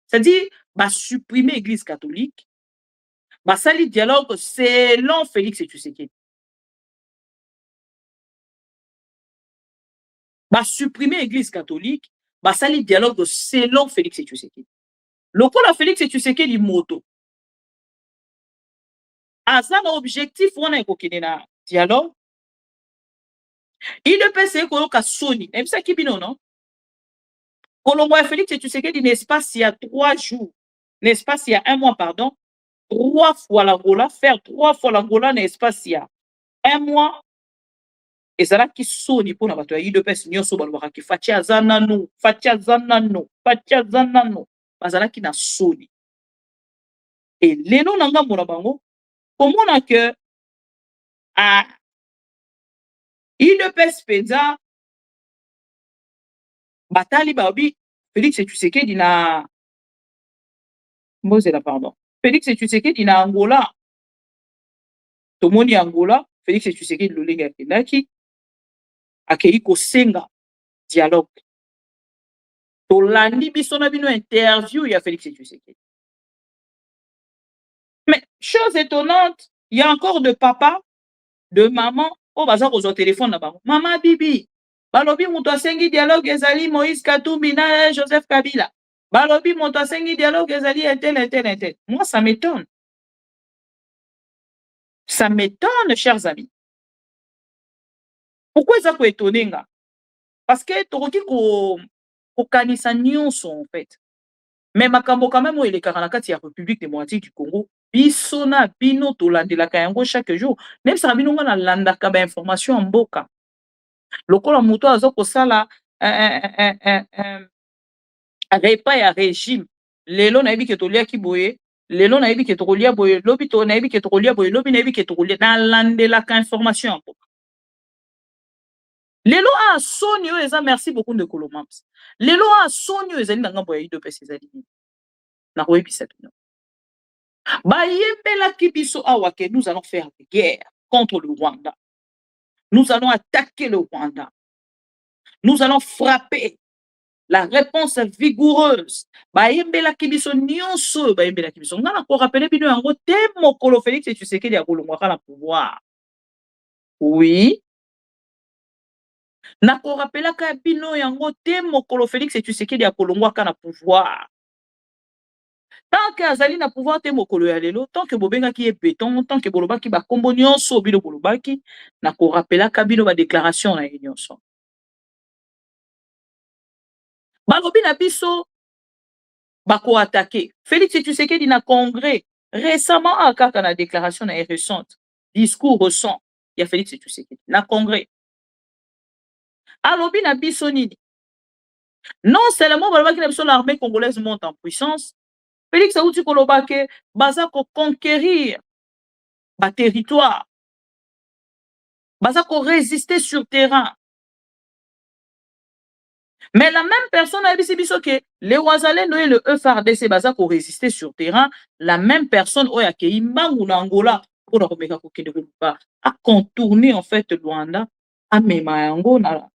C'est-à-dire, ba supprimer l'église catholique, ba sali dialogue selon Félix Tshisekedi. Ba supprimer l'église catholique, ba sali dialogue selon Félix Tshisekedi. Lokola Félix Tshisekedi moto. Asa na objectif wana ekokende na dialogue. Il ne peut se koyoka soni. Même ça qui bino non? Kolongo ya Félix Tshisekedi n'espace il y a 3 jours. L'espace il y a 1 mois pardon. 3 fois l'Angola, faire 3 fois l'Angola n'espace il y a 1 mois. Et ça qui soni pour na bato ya UDPS nyonso balobaka ki fatia zanano. Bazala ki na soni. Et lelo na ngambo na bango komona que a UDPS penza batali baobi Félix Tshisekedi na Mozela pardon. Félix Tshisekedi na Angola. Tomoni Angola, Félix Tshisekedi lolenga kendaki akei ko senga dialogue. Tolandi biso na bino interview ya Félix Tshisekedi. Mais chose étonnante, il y a encore de papa, de maman, oh baza ko zo téléphone na bango. Maman Bibi, balobi muto asengi dialogue ezali Moïse Katumbi na Joseph Kabila. Balobi muto asengi dialogue ezali tel. Moi ça m'étonne. Ça m'étonne, chers amis. Pourquoi ça peut étonner? Parce que tokoki ko kanisa nyonso en fait. Mais makambo quand même il est karanakati ya République démocratique du Congo. Bisona bino tolandelaka yango chaque jour. Même ça bino na landaka ba information en mboka. Lokola muto azo kosala repas ya régime. Lelo na yebi ke tolia ki boye. Lelo na yebi ke tokolia boye. Lobi to na yebi ke tokolia boye. Lobi na yebi ke tokolia na landelaka information en mboka. Lelo a soni yo eza merci beaucoup de Kolomams. Lelo a soni yo ezali na ngambo ya UDPS ezali. Na koyebisa bino. Ba yembela ki biso awa ke nous allons faire guerre contre le Rwanda. Nous allons attaquer le Rwanda. Nous allons frapper. La réponse vigoureuse. Ba yembela ki biso nyonso ba yembela ki biso. Ngana ko rappeler bino yango te mokolo Félix Tshisekedi ya kolongwa na pouvoir. Oui. Na ko rappela ka bino yango te mokolo Félix Tshisekedi ya kolongwaka na pouvoir. Tant que azali na pouvoir te mokolo ya lelo, tant que bobengaki ye béton, tant que bolobaki ba kombo nyonso bino bolobaki, na ko rappela ka bino ba déclaration na ye nyonso. Balobi na biso bako attaquer Félix Tshisekedi na congrès récemment akaka na déclaration na récente discours récent ya Félix Tshisekedi na congrès alobi na biso nini non seulement balobaki na biso l'armée congolaise monte en puissance Félix auti koloba ke baza ko conquérir ba territoire baza ko résister sur terrain. Mais la même personne a dit que les Ouazalendo et le FARDC baza ko résister sur terrain, la même personne oya ke imbangu na Angola pour la remeka ko kende ko a contourner en fait Luanda a mema yango na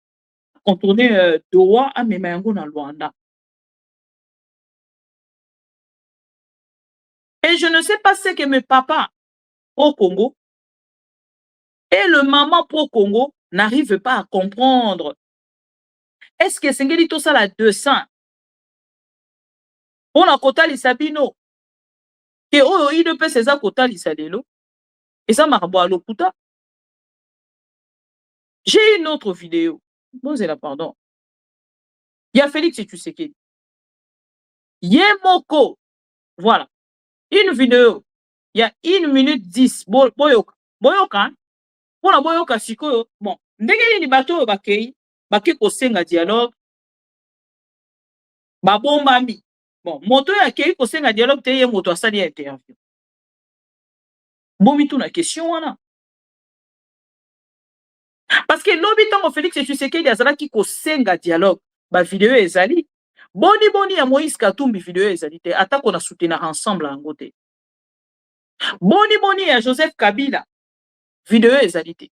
contourner Doha a mema yango na Luanda. Et je ne sais pas ce que mes papas au Congo et le maman pro Congo n'arrivent pas à comprendre. Est-ce que Sengeli tout ça la 200 on a kota lisabino que oh il ne peut ces kota lisalelo et ça marabo à lokuta. J'ai une autre vidéo. Bon c'est là pardon. Il y a Félix Tshisekedi. Yemoko. Voilà. Une vidéo. Il y a 1 minute 10. Boyoka. Boyoka. Pour la boyoka sikoyo. Bon. Ndenge ni bato bakei. Baki ko senga dialogue. Babombami. Bon, moto ya kei ko senga dialogue te ye moto asali ya interview. Bomi tuna question wana. Parce que lobi tango Félix Tshisekedi azalaki ko senga dialogue. Ba vidéo ezali. Boni ya Moïse Katumbi vidéo ezali te. Atako na soutenir ensemble en te. Boni ya Joseph Kabila vidéo ezali te.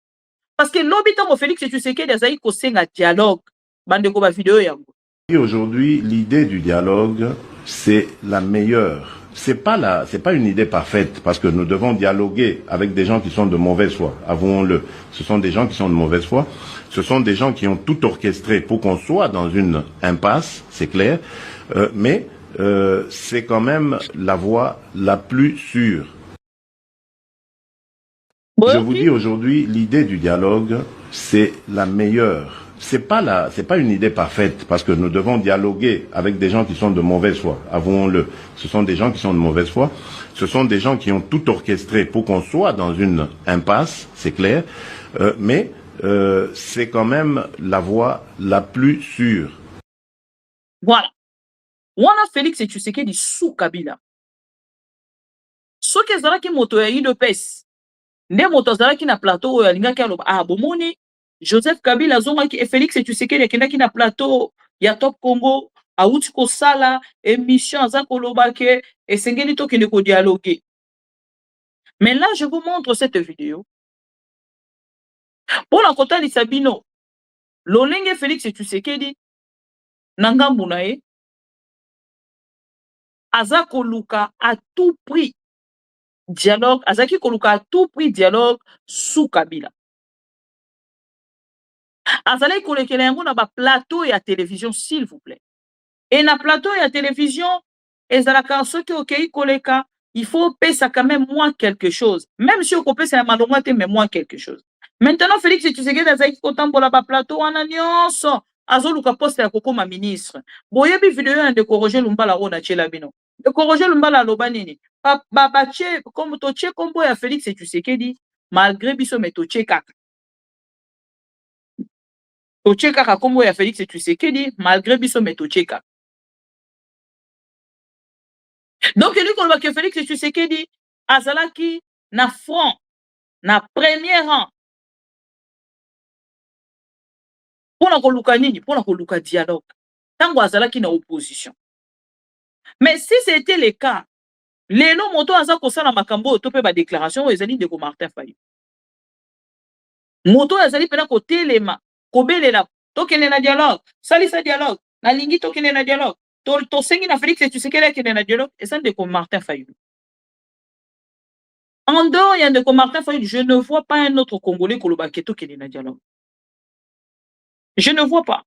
Parce que lobi tango Félix Tshisekedi azali ko senga dialogue. Bande ko ba vidéo yango. Aujourd'hui, l'idée du dialogue, c'est la meilleure. C'est pas une idée parfaite, parce que nous devons dialoguer avec des gens qui sont de mauvaise foi, avouons-le. Ce sont des gens qui sont de mauvaise foi. Ce sont des gens qui ont tout orchestré pour qu'on soit dans une impasse, c'est clair. Mais c'est quand même la voie la plus sûre. Je vous dis aujourd'hui, l'idée du dialogue, c'est la meilleure. C'est pas une idée parfaite, parce que nous devons dialoguer avec des gens qui sont de mauvaise foi, avouons-le. Ce sont des gens qui sont de mauvaise foi. Ce sont des gens qui ont tout orchestré pour qu'on soit dans une impasse, c'est clair. Mais c'est quand même la voie la plus sûre. Voilà. Wana Félix Tshisekedi sous Kabila. Soki ezalaki moto ya UDPS. Nde moto azalaki na plateau ya lingaki aloba ah bomoni Joseph Kabila zongaki et Félix Tshisekedi akendaki na plateau ya Top Congo auti ko sala émission za koloba ke esengeli to kende ko dialoguer. Mais là je vous montre cette vidéo. Pour la kota lisabino lolenge Félix Tshisekedi nangambu na ye aza koluka à tout prix dialogue, azaki koluka à tout prix dialogue sous Kabila. Azali kolekela yango na ba plateau ya télévision s'il vous plaît. Et na plateau ya télévision ezalaka soki okei koleka, il faut pesa quand même moins quelque chose. Même si on pesa ya malonga te mais moins quelque chose. Maintenant Félix Tshisekedi azaki kotambola ba plateau wana nyonso azoluka poste ya kokoma ministre. Boyebi vidéo ya de Roger Lumbala ona chela bino. De Roger Lumbala loba nini? Ba che comme to che kombo ya Félix Tshisekedi malgré biso metoche kaka. Toche kaka kombo ya Félix Tshisekedi malgré biso metoche kaka. Donc lui kolba ke Félix Tshisekedi azalaki na front na premier rang. Pona koluka nini? Pona koluka dialogue. Tango azalaki na opposition. Mais si c'était le cas, lelo moto aza kosala makambo to pe ba déclaration ezali de ko Martin Fayulu. Moto azali pena ko telema ko belela to kene na dialogue, salisa dialogue, na lingi to kene na dialogue. To sengi na Félix Tshisekedi kene na dialogue et ça de ko Martin Fayulu. En dehors il y a de ko Martin Fayulu, je ne vois pas un autre Congolais koloba keto kene na dialogue. Je ne vois pas.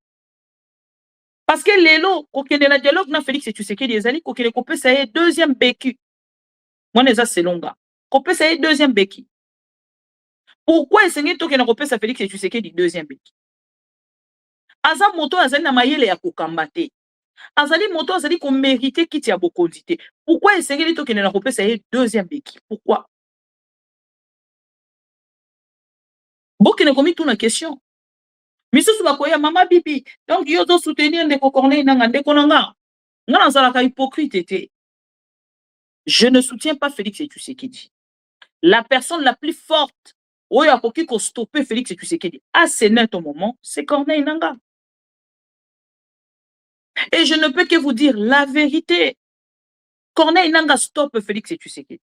Parce que l'élo, quand il y a le dialogue, na Félix et Tshisekedi, les alliés, quand il est ça est deuxième béquille. Moi, c'est longa. Copé, ça est deuxième béquille. Pourquoi est-ce que tu as ça Félix et Tshisekedi deuxième béquille? Azam moto azali na mayele ya kokambate. Azali moto azali ko mériter kiti ya bokondité. Pourquoi est-ce que tu as ça est deuxième béquille? Pourquoi? Bokene komi tout na question. Misusu bakoya mama bibi. Donc yo do soutenir ndeko Corneille nanga ndeko nanga. Nga nazalaka hypocrite été. Je ne soutiens pas Félix et Tshisekedi. La personne la plus forte oyo akoki ko stopper Félix et Tshisekedi à ce net au moment, c'est Corneille Nanga. Et je ne peux que vous dire la vérité. Corneille Nanga stoppe Félix et Tshisekedi.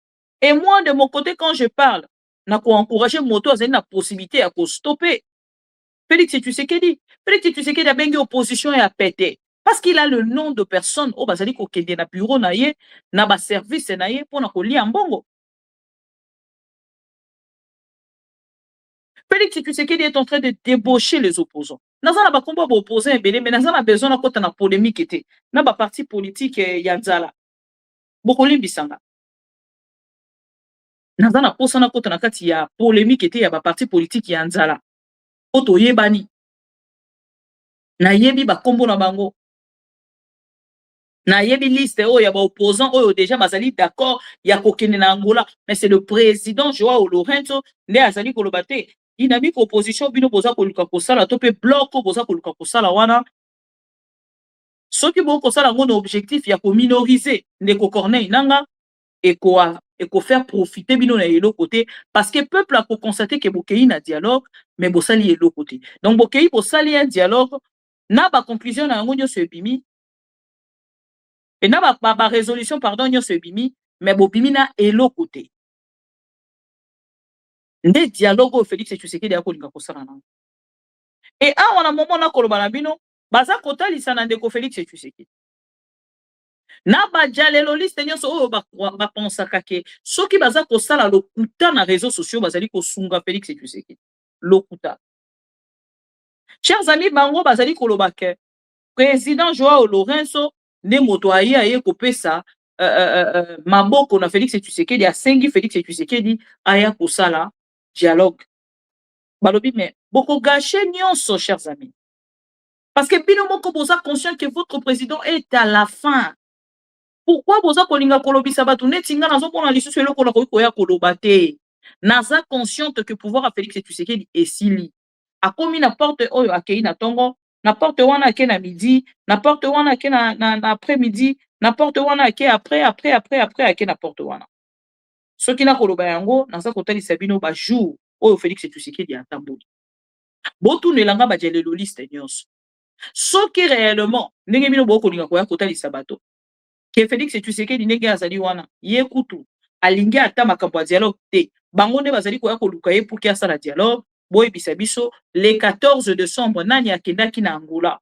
Et moi, de mon côté, quand je parle, n'a qu'à encourager Moto à la possibilité à stopper Félix et Tshisekedi. Félix et Tshisekedi a bien une opposition et a pété. Parce qu'il a le nom de personne au basali ko kende na bureau na ye, na ba service na ye pour na ko li mbongo. Félix Tshisekedi est en train de débaucher les opposants. Nazana ba combat ba opposants belé, mais nazana besoin na kota na polémique était. Na ba parti politique yanzala. Bokoli bisanga. Nazana posa na kota na kati ya polémique était ya ba parti politique yanzala. Oto yebani. Na yebi ba kombo na bango. Na yebi liste oyo ya ba opposants oyo déjà bazali d'accord ya kokene na Angola, mais c'est le président Joao Lourenço nde azali kolobate. Dynamique opposition bino boza koluka kosala to pe bloc boza koluka kosala wana soki bo kosala ngono objectif ya ko minoriser ndeko Corneille Nanga et ko faire profiter bino na yelo côté parce que peuple a ko constater que bokei na dialogue mais bosali yelo côté donc bokei bosali un dialogue na ba conclusion na ngono se bimi et na ba résolution pardon nyo se bimi mais bobimi na yelo côté. Nde dialogue au Félix et Tshisekedi akolinga kosala na. Et awa na moment na koloba na bino baza kotalisa na ndeko Félix et Tshisekedi. Na ba jalelo liste nyonso oyo ba pensaka ke soki baza kosala lokuta na réseaux sociaux bazali kosunga Félix et Tshisekedi. Lokuta. Chers amis, bango bazali koloba ke président Joao Lourenço ne moto aye kopesa maboko na Félix et Tshisekedi asengi Félix et Tshisekedi aya kosala dialogue. Balobi mais boko gâché nyonso chers amis. Parce que bino moko boza conscient que votre président est à la fin. Pourquoi boza kolinga kolobisa batu netinga nazo pona lisusu eloko na koya koloba te. Naza consciente que pouvoir à Félix et Tshisekedi esili. Akomi na porte oyo akei na tongo, na porte wana ake na midi, na porte wana ake na après-midi, na porte wana ake après ake na porte wana. Soki na koloba yango naza kotalisa bino ba jour oyo Félix et Tshisekedi atamboli. Botu nelanga ba jalelo liste nyonso. Soki réellement ndenge bino boko linga koya kotalisa bato ke Félix et Tshisekedi ndenge azali wana ye kutu alingi ata makambo ya dialogue te bango nde bazali koya koluka ye pour qu'il asala dialogue boyebisa biso le 14 décembre nani akendaki na Angola.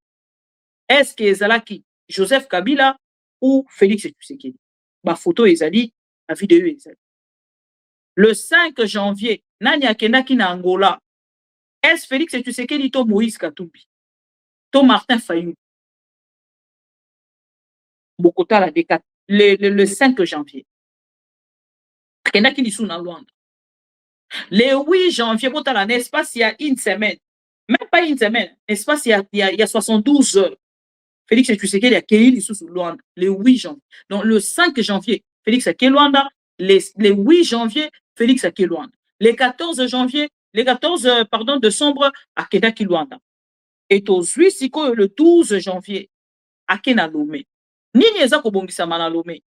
Est-ce que ezalaki Joseph Kabila ou Félix et Tshisekedi? Ba photo ezali, la vidéo ezali. Le 5 janvier nani akendaki na Angola. Est-ce Félix et Tshisekedi to Moïse Katumbi? To Martin Fayou? Bokota le 5 janvier. Akendaki lisu na Luanda. Le 8 janvier, l'espace il y a une semaine. Même pas une semaine. L'espace il y a 72 heures. Félix et Tshisekedi a accueilli lisu sur Luanda. Le 8 janvier. Donc le 5 janvier, Félix a accueilli Luanda. Le 8 janvier, Félix a accueilli Luanda. Le 14 janvier, décembre, akendaki Luanda. Et au Suisse, le 12 janvier, akena Lomé. Nini eza kobongisama na Lomé.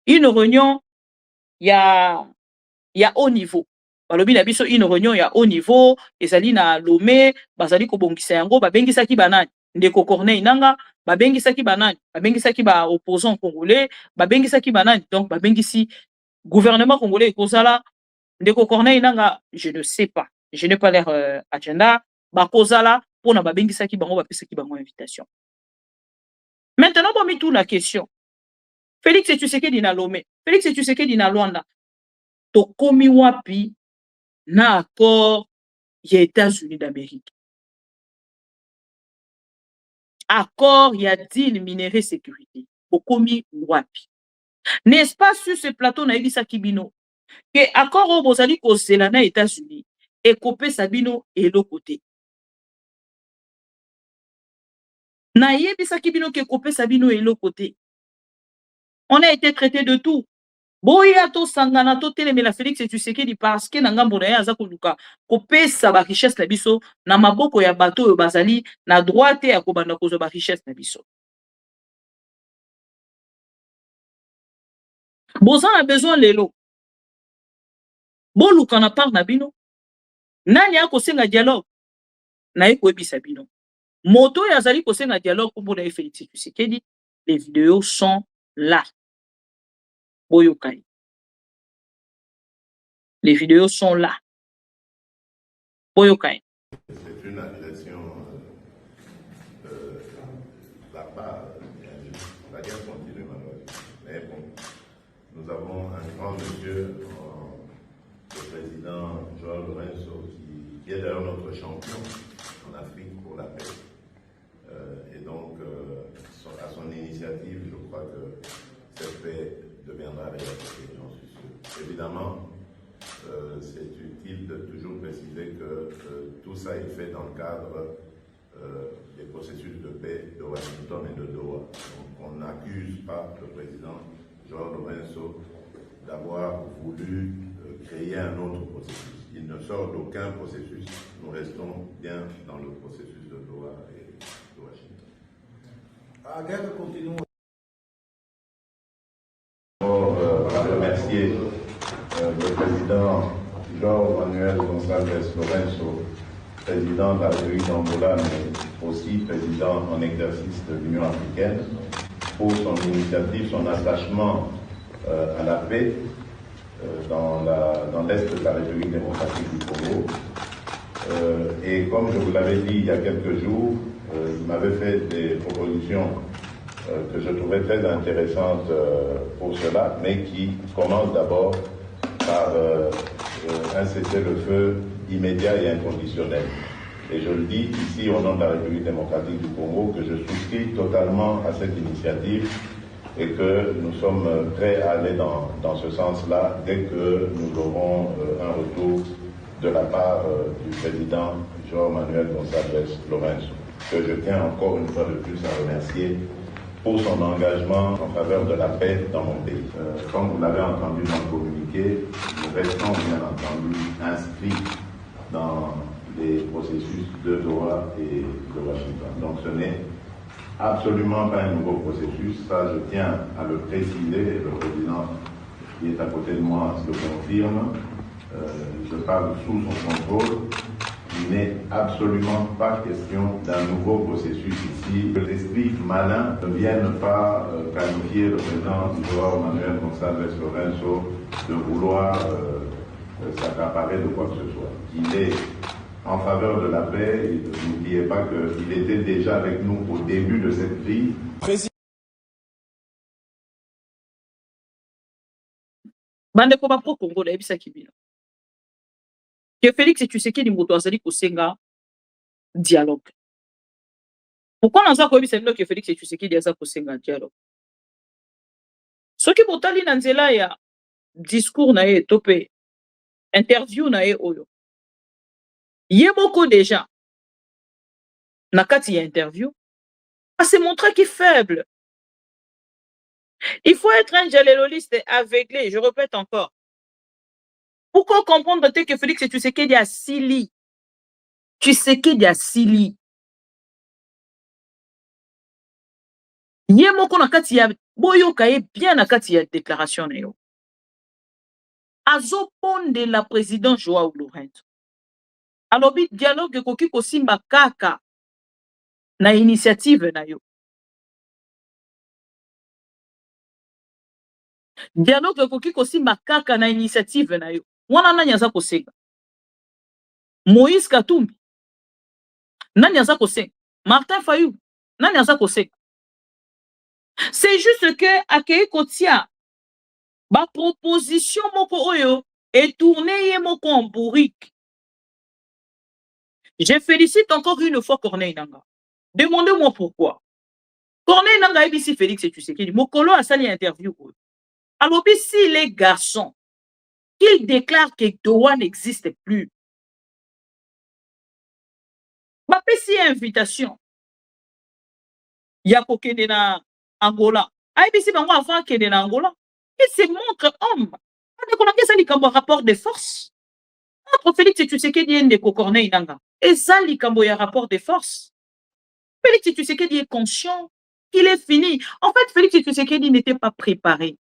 Une réunion, il y a haut niveau. Balobi na biso une réunion ya haut niveau, ezali na Lomé, bazali kobongisa yango, babengisaki banani, ndeko Corneille Nanga, babengisaki banani, babengisaki ba opposants congolais, babengisaki banani, donc babengisi gouvernement congolais ekozala, ndeko Corneille Nanga, je ne sais pas, je n'ai pas leur agenda, bakozala, pona babengisaki bango, bapesaki bango invitation. Maintenant, on met tout la question. Félix et Tshisekedi na Lomé, Félix et Tshisekedi na Luanda, tokomi wapi na accord ya États-Unis d'Amérique. accord il y a deal minerai sécurité okomi wapi. N'est-ce pas sur ce plateau na ebisa kibino que accord au bozali ko na États-Unis et copé sabino et l'autre côté. Na yebisa kibino que copé sabino et l'autre côté. On a été traité de tout. Boya to sangana to telemela Félix et tu sais qu'il parce que nangambo na ya za koluka kopesa ba richesse na biso na maboko ya bato yo bazali na droite ya kobanda kozo ba richesse na biso. Boza a besoin lelo. Boluka na part na bino. Nani a kosenga dialogue? Na eko ebisa bino. Moto ya zali kosenga dialogue pour na Félix tu sais qu'il dit les vidéos sont là. Boyokai. Les vidéos sont là. Boyokai. C'est une agression la part. La guerre continue malheureusement. Mais bon, nous avons un grand monsieur, le président Joao Lourenço, qui est d'ailleurs notre champion en Afrique pour la paix. Et donc, à son initiative, je crois que cette paix deviendra réalité, j'en suis sûr. Évidemment, c'est utile de toujours préciser que tout ça est fait dans le cadre des processus de paix de Washington et de Doha. Donc, on n'accuse pas le président Joao Lourenço d'avoir voulu créer un autre processus. Il ne sort d'aucun processus. Nous restons bien dans le processus de Doha et de Washington. La guerre continue. À remercier le président João Manuel Gonçalves Lourenço, président de la République d'Angola, mais aussi président en exercice de l'Union africaine, pour son initiative, son attachement à la paix dans l'Est de la République démocratique du Congo. Et comme je vous l'avais dit il y a quelques jours, il m'avait fait des propositions que je trouvais très intéressantes pour cela, mais qui commencent d'abord par un cessez-le-feu immédiat et inconditionnel. Et je le dis ici au nom de la République démocratique du Congo que je souscris totalement à cette initiative et que nous sommes prêts à aller dans ce sens-là dès que nous aurons un retour de la part du président João Manuel Gonçalves Lourenço, que je tiens encore une fois de plus à remercier pour son engagement en faveur de la paix dans mon pays. Comme vous l'avez entendu dans le communiqué, nous restons bien entendu inscrits dans les processus de Doha et de Washington. Donc ce n'est absolument pas un nouveau processus, ça je tiens à le préciser, le président qui est à côté de moi le confirme, je parle sous son contrôle. Il n'est absolument pas question d'un nouveau processus ici. Que l'esprit malin ne vienne pas qualifier le président Joao Manuel Gonçalves Lourenço de vouloir s'accaparer de quoi que ce soit. Il est en faveur de la paix et n'oubliez pas qu'il était déjà avec nous au début de cette crise. Bandeko ba pro Congo na ebisa kibino. Que Félix et Tshisekedi moto azali kosenga dialogue. Pourquoi naza ko ebisa que Félix et Tshisekedi aza kosenga dialogue? Soki botali na nzela ya discours na ye topé interview na ye oyo. Ye moko déjà na kati ya interview a se montrer qu'il est faible. Il faut être un jaléloliste aveuglé, je répète encore. Pourquoi comprendre que Félix et Tshisekedi a Sili? Tshisekedi a Sili. Ye moko na kati ya boyoka ye bien na kati ya déclaration na yo. Azoponde la président Joao Lourenço. Alobi dialogue koki kosimba kaka na initiative na yo. Dialogue koki kosimba kaka na initiative na yo. Wana nani aza kosenga? Moïse Katumbi. Nani aza kosenga? Martin Fayou. Nani aza kosenga? C'est juste que akei kotia ba proposition moko oyo et tourner ye moko en bourrique. Je félicite encore une fois Corneille Nangaa. Demandez-moi pourquoi. Corneille Nanga ici Félix et Tshisekedi, Mokolo a sali interview. Alors, si les garçons, qu'ils déclarent que Doha n'existe plus, ma petite invitation, il y a kokende na Angola. IBC bango avant kende na Angola. Il se montre homme. On a ça likambo rapport de force. Entre Félix et Tshisekedi et Ndeko Corneille Nanga. Et ça likambo ya rapport de force. Félix Tshisekedi est conscient qu'il est fini. En fait, Félix Tshisekedi n'était pas préparé.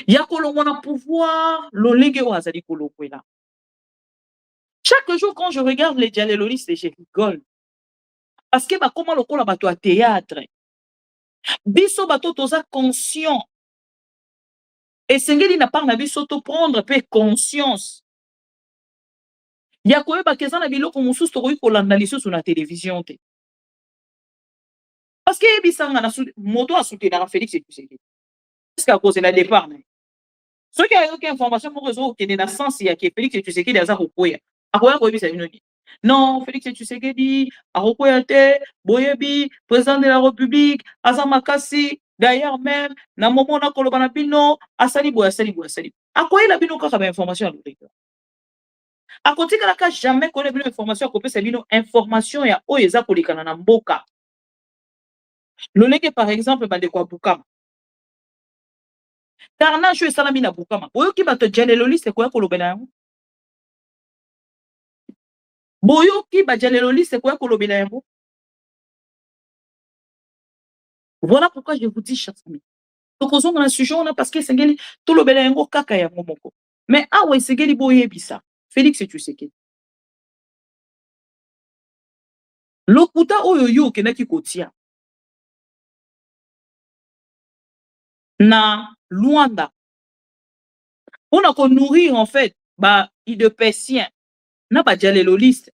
Il y a un pouvoir, l'olege ou azali kolokwela. Chaque jour, quand je regarde les dialoguistes, je rigole. Parce que comment le kola bato à théâtre. Biso bato toza conscient. Et Sengeli n'a pas biso to prendre peu conscience. Il y a quoi bakezana biloko mususu to ko landa lisusu na télévision te. Parce que bisanga na moto a soutenir Félix et Tshisekedi. Est-ce qu'à cause de la départ ceux qui ont aucune information pour réseau qui est dans le sens il y a que Félix et Tshisekedi a ça kokoya. Akoya ko bisa binoni. Non, Félix et Tshisekedi a kokoya te, boyebi président de la République, Azama Kassi, d'ailleurs même na moment na kolobana bino, asali boya sali. Akoya la bino kaka ba information à l'autre. A côté que la jamais connaît bino information à kopesa bino information ya o eza kolikana na mboka. Loleke par exemple bande kwa Bukama. Carnage et salami na Bukama. Boyo ki bato dialéloliste quoi kolobena yango. Boyo ki ba dialéloliste quoi kolobena yango. Voilà pourquoi je vous dis, chers amis. Donc, on a un sujet, on a parce que c'est tout le belango kaka ya momoko. Mais ah ouais, c'est geli boye bisa. Félix et Tshisekedi. Lokuta oyo kenaki kotia. Na Luanda. On a qu'on nourrir en fait, bah, idepessien. Na ba dialéloliste.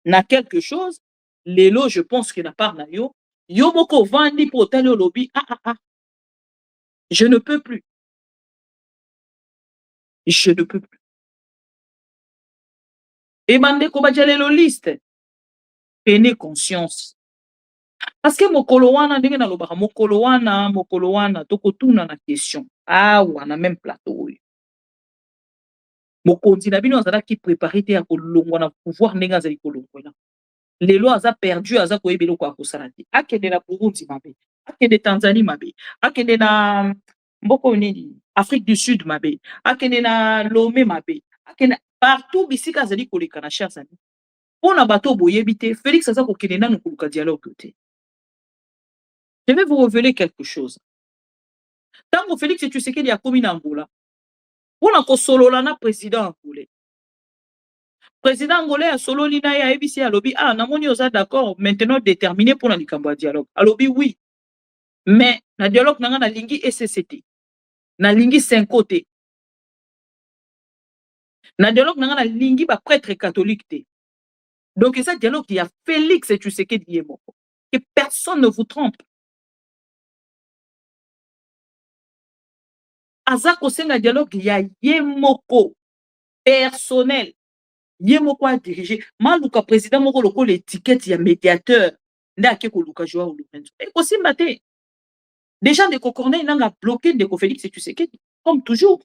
Na quelque chose. Lelo, je pense que na part na yo. Yo moko vandi pour tel lobby. Je ne peux plus. Je ne peux plus. Et bande ko ba dialéloliste. Prenez conscience. Parce que mokolo wana ndenge na lobaka mokolo wana tokotuna na question. Ah wana même plateau. Mokonzi na bino azala ki préparé te ya kolongwa na pouvoir ndenge azali kolongwa. Lelo aza perdu aza koyebelo kwa kosala te. Akende na Burundi mabe, akende Tanzanie mabe, akende na mboko nini Afrique du Sud mabe, akende na Lomé mabe, akende partout bisika azali koleka na chers amis. Pona bato boyebi te, Félix aza kokende na koluka dialogue te. Je vais vous révéler quelque chose. Tant que Félix Tshisekedi a commis na Angola, pona ko solola na président angolais. Président angolais a solo lina ya ABC a lobby namoni oza d'accord maintenant déterminé pour la likambo dialogue. A lobby oui. Mais na dialogue nanga na lingi SCT. Na lingi 5 côtés. Na dialogue nanga na lingi ba prêtre catholique te. Donc ça dialogue il y a Félix Tshisekedi yemoko. Que personne ne vous trompe. Azako senga dialogue il y a yemoko personnel. Yemoko a dirigé. Maluka président moko loko l'étiquette ya médiateur. Ndake ko luka joa Lorenzo. Et ko simbate. Déjà de Corneille nanga bloqué de Félix Tshisekedi comme toujours.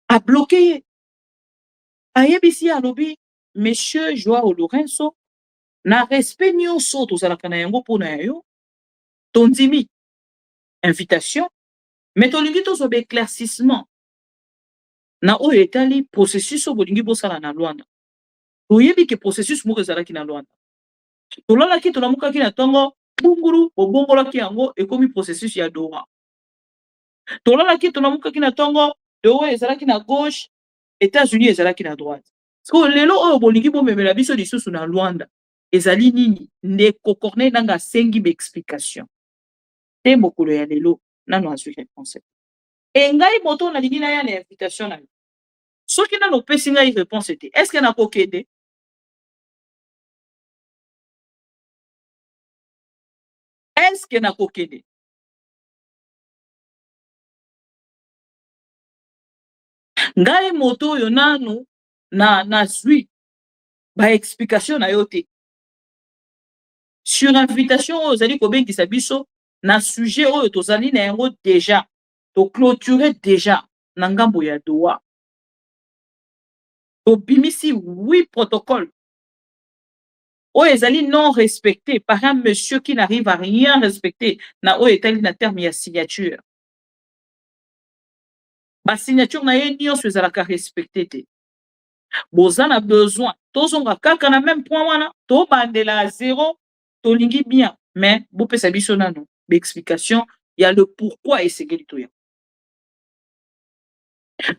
A bloqué. A yebisi a lobby monsieur Joao Lorenzo na respect nyonso tozalaka na yango pona yo. Tondimi invitation mais tolingi tozoba éclaircissement na oyo etali processus o bolingi bosala na Luanda. Toyebi ke processus moko ezalaki na Luanda. Tololaki tolamukaki na tongo bunguru obongolaki yango ekomi processus ya Doha. Tololaki tolamukaki na tongo Doha ezalaki na gauche, États-Unis ezalaki na droite. Parce que lelo oyo bolingi bomemela biso lisusu na Luanda ezali nini Ndeko Corneille nanga sengi be explication. Te mokolo ya lelo nano azwi réponse. Et ngai moto na lingi na ya na invitation na. Soki na no pesi ngai réponse te. Est-ce que na kokede? Est-ce que na kokede? Ngai moto yo nanu na zui ba explication na yo te. Sur invitation aux alliés kobengisa biso na sujet oyo tozali na yango déjà to clôturer déjà na ngambo ya Doha. To bimisi 8 protocoles oyo ezali non respecté par un monsieur qui n'arrive à rien respecter na oyo etali na terme ya signature. Ba signature na ye nyonso ezalaka respecté te. Boza na besoin tozonga kaka na même point wana to bandela à zéro tolingi bien mais bopesa biso nano explication ya le pourquoi esengeli to ya.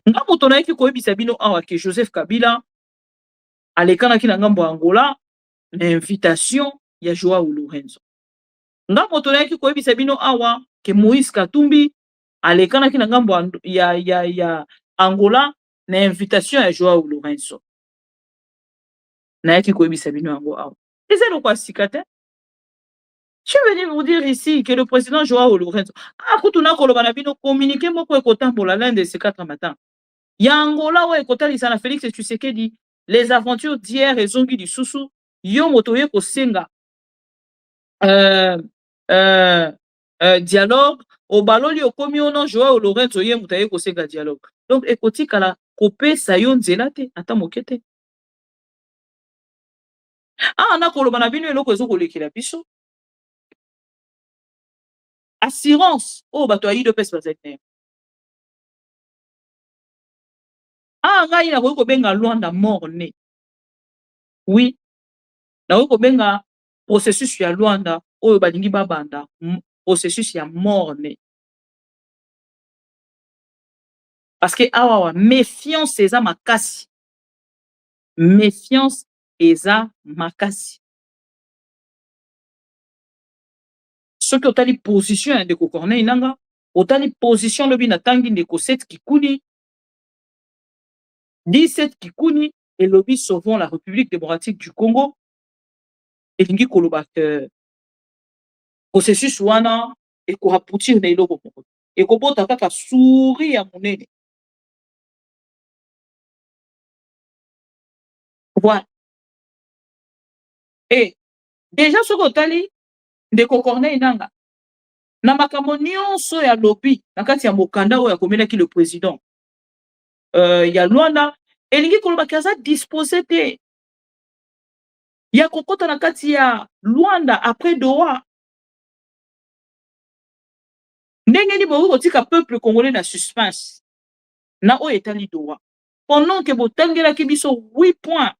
Nga moto nayaki koyebisa bino awa ke Joseph Kabila alekanaki na ngambo ya Angola na invitation ya Joao Lourenço. Nga moto nayaki koyebisa bino awa ke Moïse Katumbi alekanaki na ngambo ya Angola na invitation ya Joao Lourenço. Nayaki koyebisa bino yango awa. Eza lokwa sika te. Je vais venir vous dire ici que le président Joao Lourenço a kutuna koloba na bino communiqué moko ekotambola l'un de ces 4 matins. Ya Angola wa ekotalisa na Félix Tshisekedi les aventures d'hier et zongi du susu yo moto ye kosenga dialogue au baloli okomi ono Joao Lourenço ye moto ye kosenga dialogue. Donc ekotikala kopesa yo nzela te ata moke te. Na koloba na bino eloko ezokolekela biso assurance oyo bato ya UDPS bazali na ngai nakoki kobenga Luanda morne. Oui, nakoki kobenga processus ya Luanda oyo balingi babanda processus ya morne. Parce que awa méfiance eza makasi. Méfiance eza makasi. Soki otali position ya ndeko Corneille Nangaa, otali position lobi na tangi ndeko Seth Kikuni, 17 Kikuni elobi sauvons la République démocratique du Congo. Elingi koloba que processus wana ekoraputir na eloko moko. Ekobota kaka suri ya monene. Voilà. Et déjà soki otali ndeko Corneille Nangaa na makambo nyonso ya lobi na kati ya mokanda oyo akomelaki le président ya Luanda elingi koloba ke aza disposé te ya kokota na kati ya Luanda après Doha. Ndenge ni bokoki kotika peuple congolais na suspense na oyo etali Doha pendant que botangelaki biso 8 points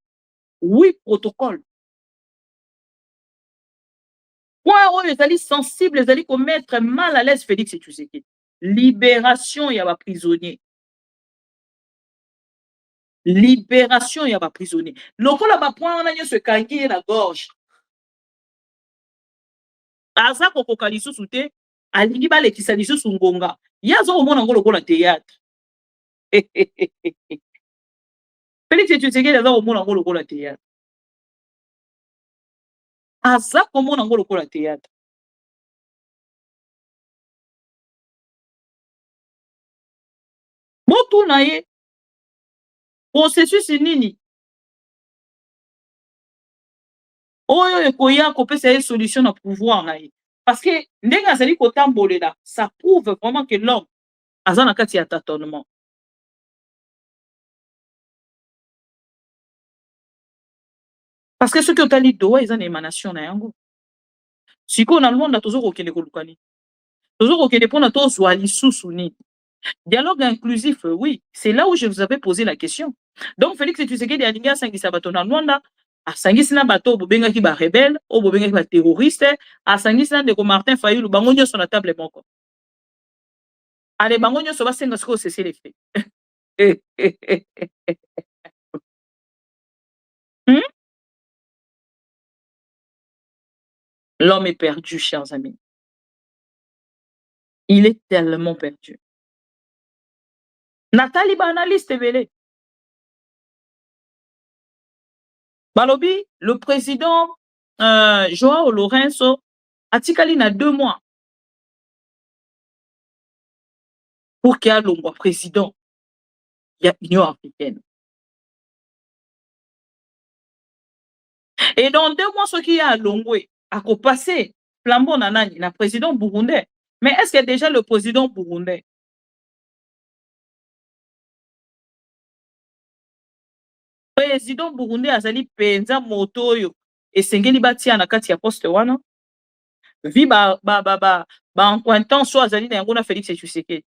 8 protocoles. Point oyo ezali sensible ezali komettre mal à l'aise Félix Tshisekedi. Libération ya ba prisonniers. Libération ya ba prisonniers. Lokola ba point wana nyonso ekangi na gorge. Aza kokoka lisusu te alingi balekisa lisusu ngonga. Ye azokomona ngo lokola théâtre. Félix Tshisekedi aza komona ngo lokola théâtre. Aza komona ngo lokola théâtre. Botu na ye processus nini oyo ekoya kopesa ye solution na pouvoir na ye. Parce que ndenge azali kotambolela ça prouve vraiment que l'homme aza na kati ya tâtonnement. Parce que soki otali Doha eza na émanation na yango. Siko na Luanda tozokokende kolukani. Tozokokende mpona tozwa lisusu nini. Dialogue inclusif, oui, c'est là où je vous avais posé la question. Donc Félix Tshisekedi alingi asangisa bato na Luanda, asangisi na bato bobengaki ba rebelle, o bobengaki ba terroriste, asangisi na ndeko Martin Fayulu bango nyonso na table moko. Ale bango nyonso basenga siko cesser les faits. L'homme est perdu, chers amis. Il est tellement perdu. Nathalie banaliste belé. Balobi, le président Joao Lourenço atikali na 2 mois pour qu'il y ait le président de l'Union africaine. Et dans 2 mois, ce qui est à Longwe, à passer flambeau nanani, na président burundais. Mais est-ce que déjà le président burundais azali penza moto oyo esengeli batia na kati ya poste wana vi ba encointant so azali na yango na Félix Tshisekedi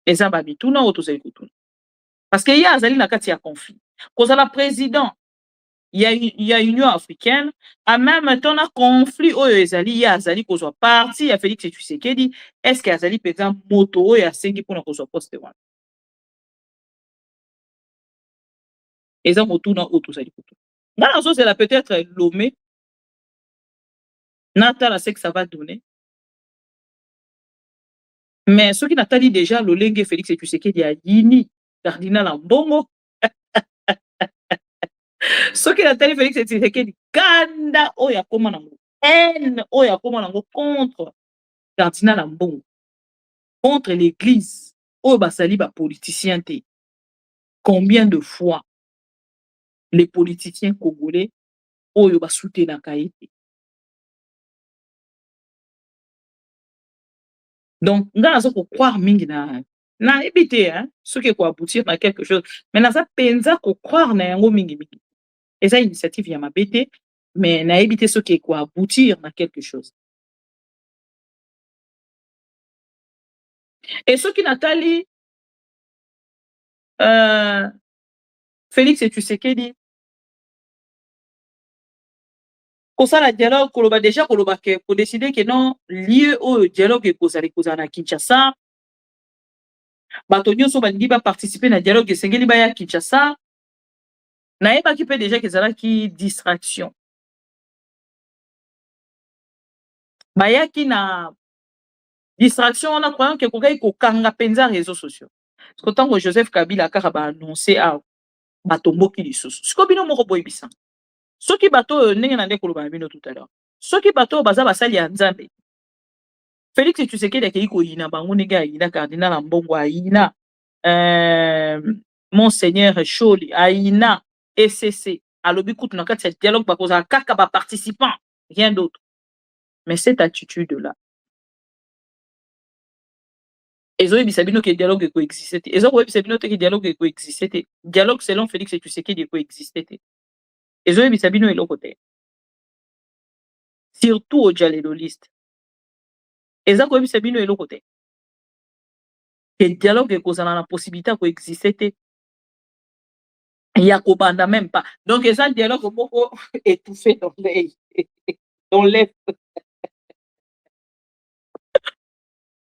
eza ba bituna oyo tozali kotuna parce que ye azali na kati ya conflit kozala président il y a Union africaine en même temps na conflit oyo ezali ye azali kozwa parti ya Félix Tshisekedi est-ce que azali penza moto oyo asengi mpona kozwa poste wana eza motuna oyo tozali kotuna nga nazozela peut-être Lomé natala ce que ça va donner mais soki natali déjà lolenge Félix Tshisekedi ayini cardinal Ambongo soki natali Félix Tshisekedi kanda oyo akoma nango haine oyo akoma nango contre cardinal Ambongo contre l'église oyo basali bapoliticien te. Combien de fois les politiciens congolais oyo basoutenaka ye te. Donc nga naza kokroire mingi nayebi te soki ekoaboutir na quelque chose mais naza penza kokroire na yango mingi eza initiative ya mabe te mais nayebi te soki ekoaboutir na quelque chose. Et soki natali Félix Tshisekedi kosala dialogue koloba déjà koloba ke ko décider que non lieu oyo dialogue ekozali kozala na Kinshasa bato nyonso balingi baparticiper na dialogue esengeli baya Kinshasa nayebaki mpe déjà kezalaki distraction bayaki na distraction wana croyant ke kokai kokanga mpenza réseaux sociaux parce que ntango Joseph Kabila kaka baannonce awa batomboki lisusu siko bino moko boyebisa soki bato oyo ndenge na nde koloba na bino tout à l'heure soki bato oyo baza basali ya nzambe Félix Tshisekedi akei koyina bango ndenge ayina cardinal Ambongo ayina Monseigneur Choli ayina ECC alobi kutu na kati ya dialogue bakozala kaka baparticipant rien d'autre mais cette attitude là ezoyebisa bino ke dialogue ekoexiste te ezokoyebisa bino te ke dialogue ekoexiste te dialogue selon Félix Tshisekedi ekoexiste te ezoyebisa bino eloko te surtout au dialéloliste eza koyebisa bino eloko te ke dialogue ekozala na possibilité ya koexiste te ya kobanda même pas donc eza dialogue moko étouffé dans l'œuf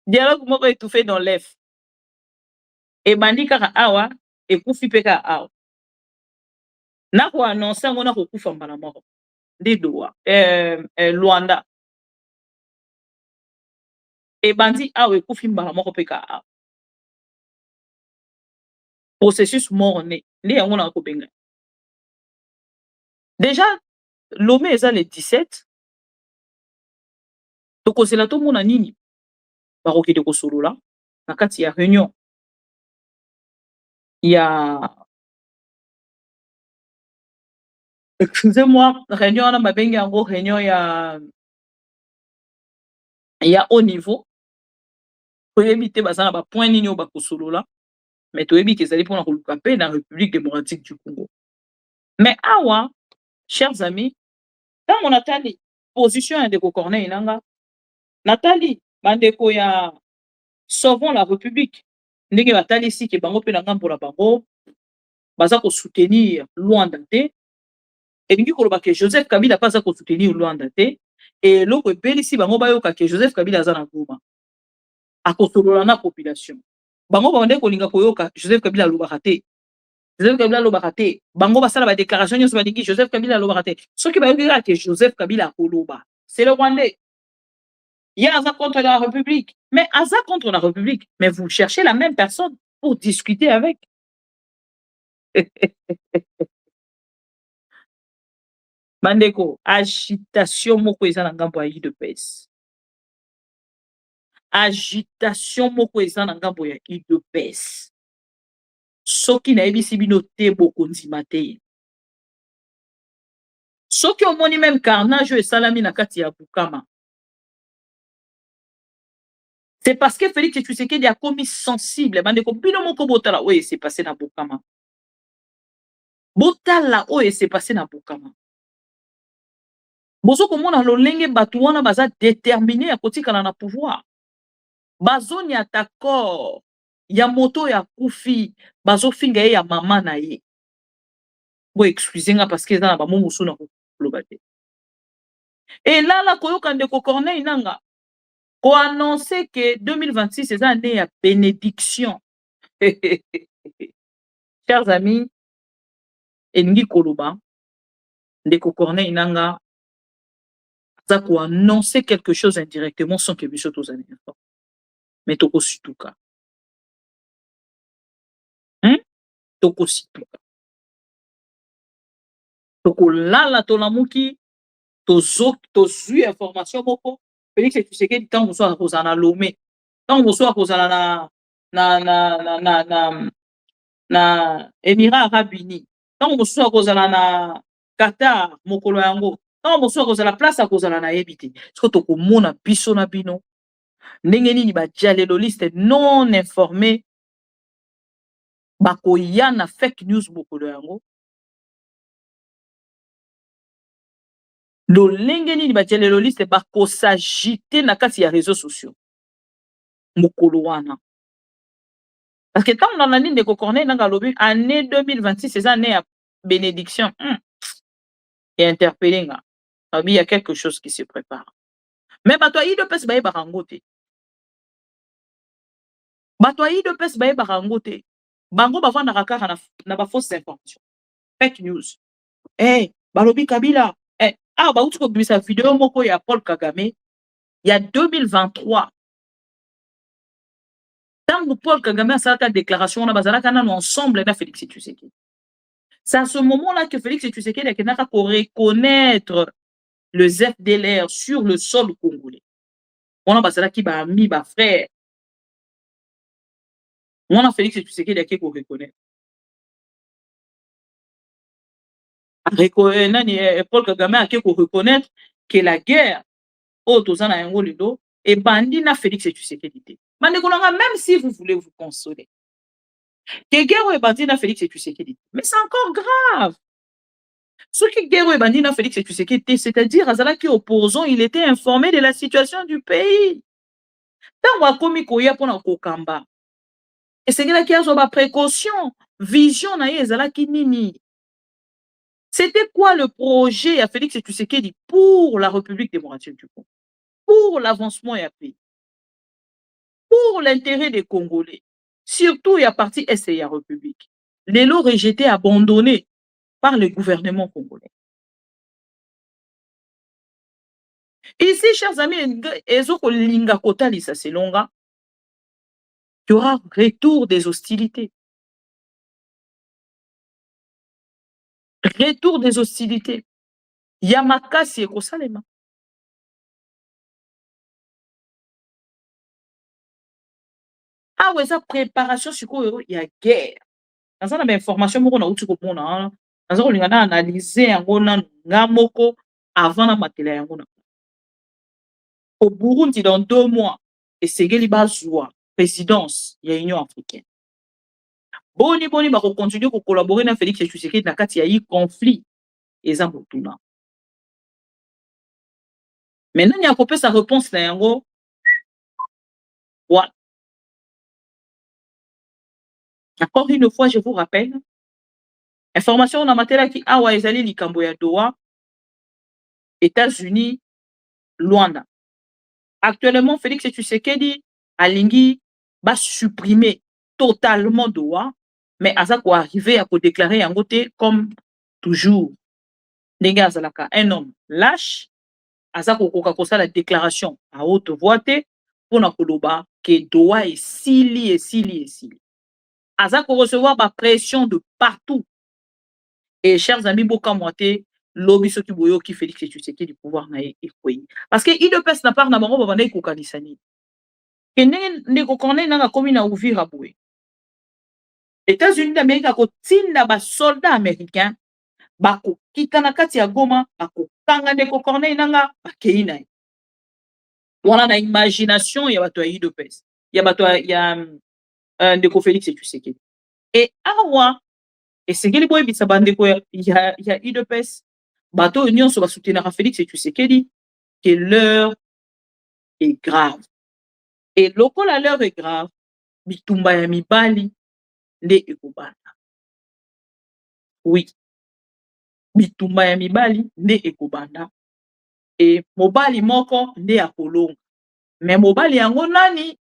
dialogue moko étouffé dans l'œuf ebandi kaka awa ekufi mpe kaka awa nakoannonce yango nakokufa mbala moko nde doa Luanda ebandi awa ekufi mbala moko mpe kaka awa processus mort ne nde yango na kobenga déjà Lomé eza le 17 tokozela tomona nini bakokende kosolola na kati ya réunion ya excusez-moi réunion wana babengi yango réunion ya haut niveau toyebi te baza na bapoint nini oyo bakosolola mais toyebi ke ezali mpona koluka mpe na République démocratique du Congo mais awa chers amis ntango natali position ya ndeko Corneille nanga natali bandeko ya Sauvons la République ndenge batalisi ke bango mpe na ngambo na bango baza kosoutenir Luanda te elingi koloba ke Joseph Kabila mpe aza kosoutenir Luanda te eloko ebelisi bango bayoka ke Joseph Kabila aza na Goma akosolola na population bango bande kolinga koyoka Joseph Kabila alobaka te Joseph Kabila alobaka te bango basala ba déclaration nyonso balingi Joseph Kabila alobaka te soki bayoki kaka ke Joseph Kabila akoloba c'est le Rwandais il y a Aza contre la République mais Aza contre la République mais vous cherchez la même personne pour discuter avec bandeko agitation moko eza na ngambo ya UDPS agitation moko eza na ngambo ya UDPS soki nayebisi bino te bokondima te soki omoni même carnage et salami na kati ya Bukama, c'est parce que Félix Tshisekedi a commis sensible. Bandeko bino moko botala oye c'est passé na Bukama. Botala oye c'est passé na Bukama. Bozo komona lolenge batu wana baza déterminé à kotikala na pouvoir. Bazoni ya d'accord ya moto ya kufi bazo finga ye ya mama na ye. Bo excusez-nga parce que na ba momusu na kolobate. Et là la koyoka ndeko Corneille nanga ko annoncer que 2026 c'est année ya bénédiction. Chers amis, elingi koloba ndeko Corneille nanga ça ko annoncer quelque chose indirectement sans que biso tozali informé. Mais toko situka. Toko situka. Toko lala tolamuki tozui information moko Félix Tshisekedi tant vous soit kozana Lomé tant vous soit kozana na Émirats Arabes Unis tant vous soit kozana na Qatar mokolo yango tant vous soit kozala place à kozala na yebite ce que toko mona biso na bino ndenge nini ba dialéloliste non informé bakoya na fake news mokolo yango lolenge nini ba dialéloliste bakosagite na kati ya réseaux sociaux mokolo wana parce que tant on a dit de Corneille nanga lobi année 2026 c'est année ya bénédiction et interpellé nga il y a quelque chose qui se prépare mais bato yi de pes baye barangote bato yi de pes baye barangote bango bavanda kaka na ba fausse information fake news balobi Kabila ba uti ko bimisa vidéo moko ya Paul Kagame il y a 2023 tant Paul Kagame a sa déclaration na bazalaka nanu ensemble na Félix Tshisekedi. C'est à ce moment-là que Félix Tshisekedi a kenaka pour reconnaître le ZFDLR sur le sol congolais. On a bazalaki ba ami ba frère. On a Félix Tshisekedi a pour reconnaître. Paul Kagame a pour reconnaître que la guerre tozana yango lido et bandi na Félix Tshisekedi. Même si vous voulez vous consoler, que guerre bandi na Félix Tshisekedi, mais c'est encore grave. Ce qui guerre bandi na Félix Tshisekedi, c'est-à-dire Azala qui opposant, il était informé de la situation du pays. Tant wakomi koya pona kokamba. Et c'est là qui a ba précaution, vision na Azala ki nini. C'était quoi le projet à Félix Tshisekedi pour la République démocratique du Congo, pour l'avancement et pays, pour l'intérêt des Congolais, surtout il y a parti SCA République. Les lots rejetés, abandonnés par le gouvernement congolais. Ici, chers amis, il y aura retour des hostilités. Retour des hostilités. Yamakasi et Kosalema. Ah ouais, ça préparation sur quoi il y a guerre. Dans ça, on a information qu'on a outil qu'on a. Dans ça, on a analysé un moko avant la matière. Au Burundi, dans 2 mois, et c'est Bazwa, présidence, il y a Union africaine. Boni, bah, on continue à collaborer avec Félix Tshisekedi dans il y a eu conflit. Et ça, maintenant, il y a coupé sa réponse là, yango. Voilà. Encore une fois, je vous rappelle, information en matière qui a Waizali Likamboya Doha, États-Unis, Luanda. Actuellement, Félix Tshisekedi Alingi va supprimer totalement Doha, mais à ça quoi arriver à déclarer en côté comme toujours. Un homme lâche, à ça qu'on la déclaration à haute voix pour na koloba que Doha est sili. À ça qu'on recevoir la pression de partout. Et chers amis, Boka Moité, lobby soki boyo qui Félix Tshisekedi du pouvoir na ekoyi. Parce que il ne passe na part na bango babanda ikokanisani. Et ne kokone na komi na Uvira boye. États-Unis d'Amérique a kotinda ba soldats américains bako kita na kati ya Goma bako kanga ndeko Corneille nanga bakei na ye wana na imagination ya bato ya UDPS ya bato ya ndeko Félix Tshisekedi et awa esengeli boyebisa bandeko ya UDPS bato nyonso basoutenaka Félix Tshisekedi que l'heure est grave et lokola l'heure est grave bitumba ya mibali nde ekobanda oui bitumba ya mibali nde ekobanda et mobali moko nde akolonga mais mobali yango nani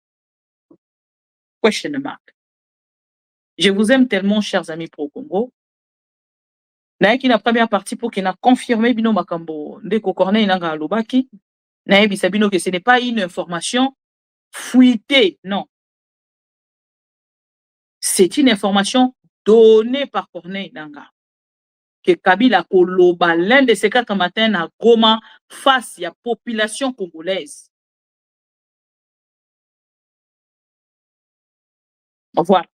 question mark. Je vous aime tellement chers amis pro Congo nayaki na première partie pour qu'il na confirmé bino makambo ndeko Corneille nanga alobaki nayebisa bino que ce n'est pas une information fuitée non c'est une information donnée par Corneille nanga que Kabila koloba l'un de ces 4 matins à Goma face à la population congolaise. Voilà.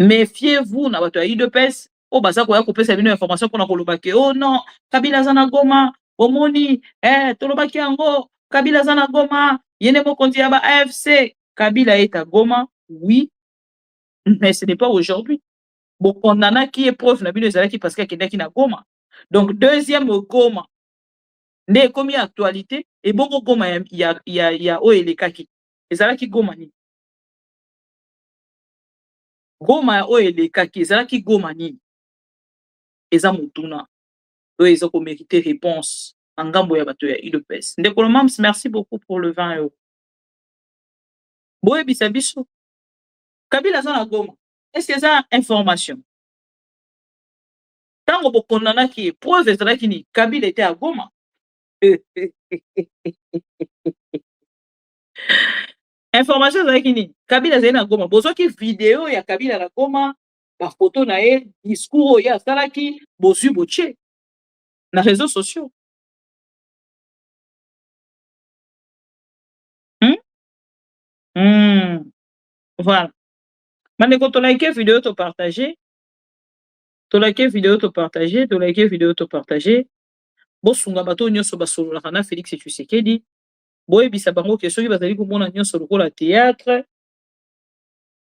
Méfiez-vous na bato ya UDPS o baza koya kopesa bino information pona koloba ke oh non Kabila zana Goma omoni tolobaki yango Kabila zana Goma yene mokonzi ya ba AFC Kabila est à Goma oui mais ce n'est pas aujourd'hui. Bon, on en a qui est preuve na bino ezalaki parce que akendaki na Goma. Donc deuxième Goma ne komi actualité et bongo Goma ya o elekaki ezalaki Goma ni Goma o elekaki ezalaki Goma ni eza mutuna o eza ko mériter réponse en ngambo ya bato ya UDPS. Ndeko Mams, merci beaucoup pour le 20 €. Boye bisabiso Kabila za na Goma. Est-ce que ça information? Tango bokondana ki preuve ezalaki ni Kabila était à Goma. Information ezalaki ni Kabila ezali na Goma. Bozwaki video ya Kabila na Goma, ba photo na ye, discours ya asalaki, bozwi boche na réseaux sociaux. Voilà. Mandeko to like vidéo to partager. To like vidéo to partager, to like vidéo to partager. Bosunga bato nyonso basolola kana Félix Tshisekedi. Boyebisa bango ke soki bazali komona nyonso lokola théâtre.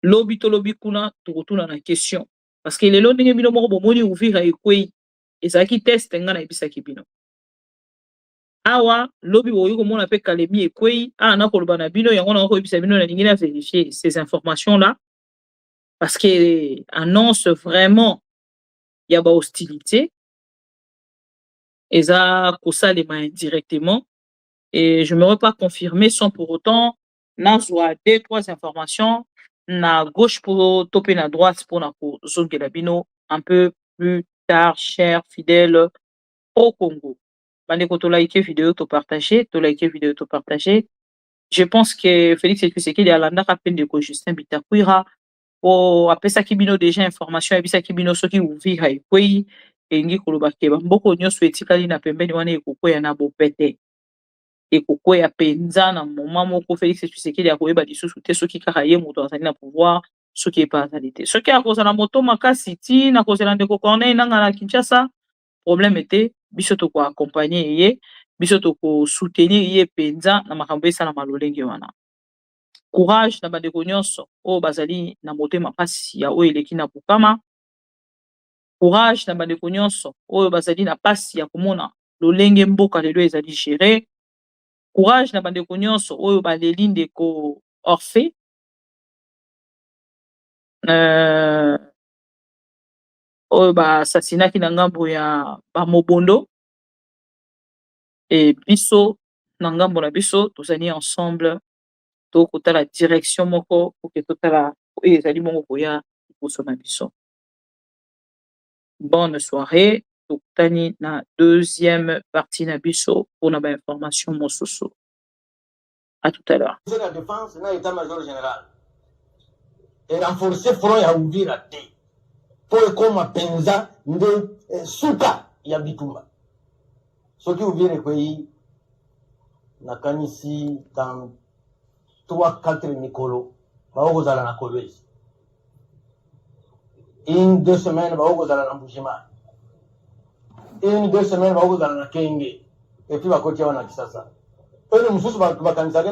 Lobi to lobi kuna to kotuna na question. Parce que lelo ndenge bino moko bomoni Uvira ekwei. Ezaki test nga na ebisaki bino. Awa lobi boyi komona pe Kalemi ekwei na koloba na bino yango na ko ebisa bino na ningi na vérifier ces informations là. Parce que annonce vraiment il y a ba hostilité et ça kosalema indirectement et je ne m'aurais pas confirmé sans pour autant nazwa 2-3 informations na gauche pour toper na droite pour na ko zongela bino un peu plus tard cher fidèle au Congo. Bandeko to like vidéo to partager, to like vidéo to partager. Je pense que Félix Tshisekedi alanda ka peine de ko Justin Bitakwira o apesa kibino déjà information ebisa kibino soki Uvira ekwei engi koloba ke mboko nyonso etikali na pembeni wana ekokwea na bopete ekokwea penza na moment moko Félix Tshisekedi akoyeba lisusu te soki kaka ye moto azali na pouvoir soki epa azali te soki akozala moto makasi ti na kozela ndeko Corneille nanga na Kinshasa problème était biso to ko accompagner ye biso to ko soutenir ye penza na makambo esala malolenge wana. Courage na bandeko nyonso o bazali na motema pasi ya o eleki na bukama. Courage na bandeko nyonso o bazali na pasi ya komona lolenge mboka lelo ezali géré. Courage na bandeko nyonso o baleli ndeko Orphée. O ba assassinaki na ngambo ya ba Mobondo. Et biso na ngambo na biso tozali ensemble to kotala direction moko pour que totala ezali mongo koya liboso na biso. Bonne soirée. Tokutani na deuxième partie na biso pour na ba information mosusu. À tout à l'heure. La défense na état-major général et renforcer front ya Uvira te pour ekoma penza nde suka ya bitumba soki Uvira ekwei nakanisi dans 3-4 mikolo baokozala na kolwezi une 2 semaines bakozala na Mbujimayi, une 2 semaines bakozala na Kenge, et puis bakotia wana Kisasa. Eux mususu bakanisaka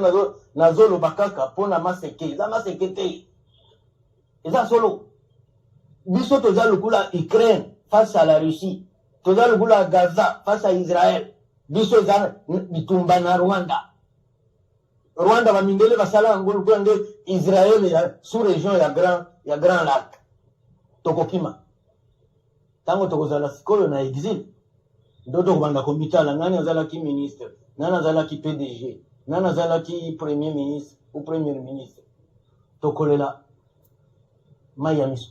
nazolo bakaka pona maseke, za maseke te. Eza solo. Biso toza lukula Ukraine face à la Russie, toza lukula Gaza face à Israël. Biso za bitumba na Rwanda. Rwanda bamindele basala ngulu kwende Israël ya sous région ya Grand Lac. Tokokima. Tango tokozala sikolo na exil. Ndoto kubanda komitala nani azalaki ministre, nani azalaki PDG, nani azalaki premier ministre ou premier ministre. Tokolela mai ya miso.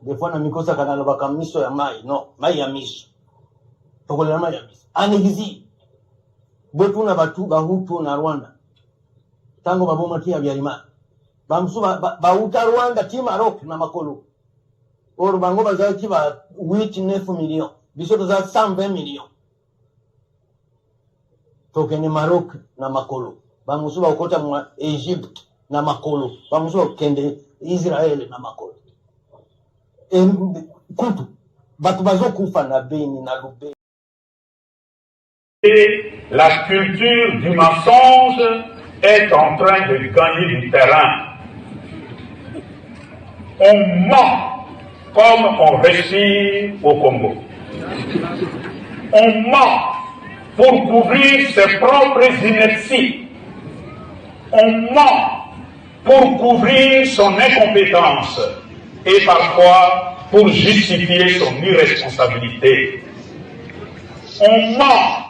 Des fois na mikosa kana lobaka miso ya mai, non, mai ya miso. Tokolela mai ya miso. En exil. Botu na batu bahutu na Rwanda. Tango baboma kia Habyarimana. Bamsu bauta Rwanda ti Maroc na makolo. Or bango bazalaki ba 8-9 millions. Biso toza 120 millions. Tokene Maroc na makolo. Bamusu bakota mwa Egypte na makolo. Bamusu bakende Israël na makolo. Kutu. Batu bazo kufa na Beni na Lubero. Et la culture du mensonge est en train de gagner du terrain. On ment comme on respire au Congo. On ment pour couvrir ses propres inerties. On ment pour couvrir son incompétence et parfois pour justifier son irresponsabilité. On ment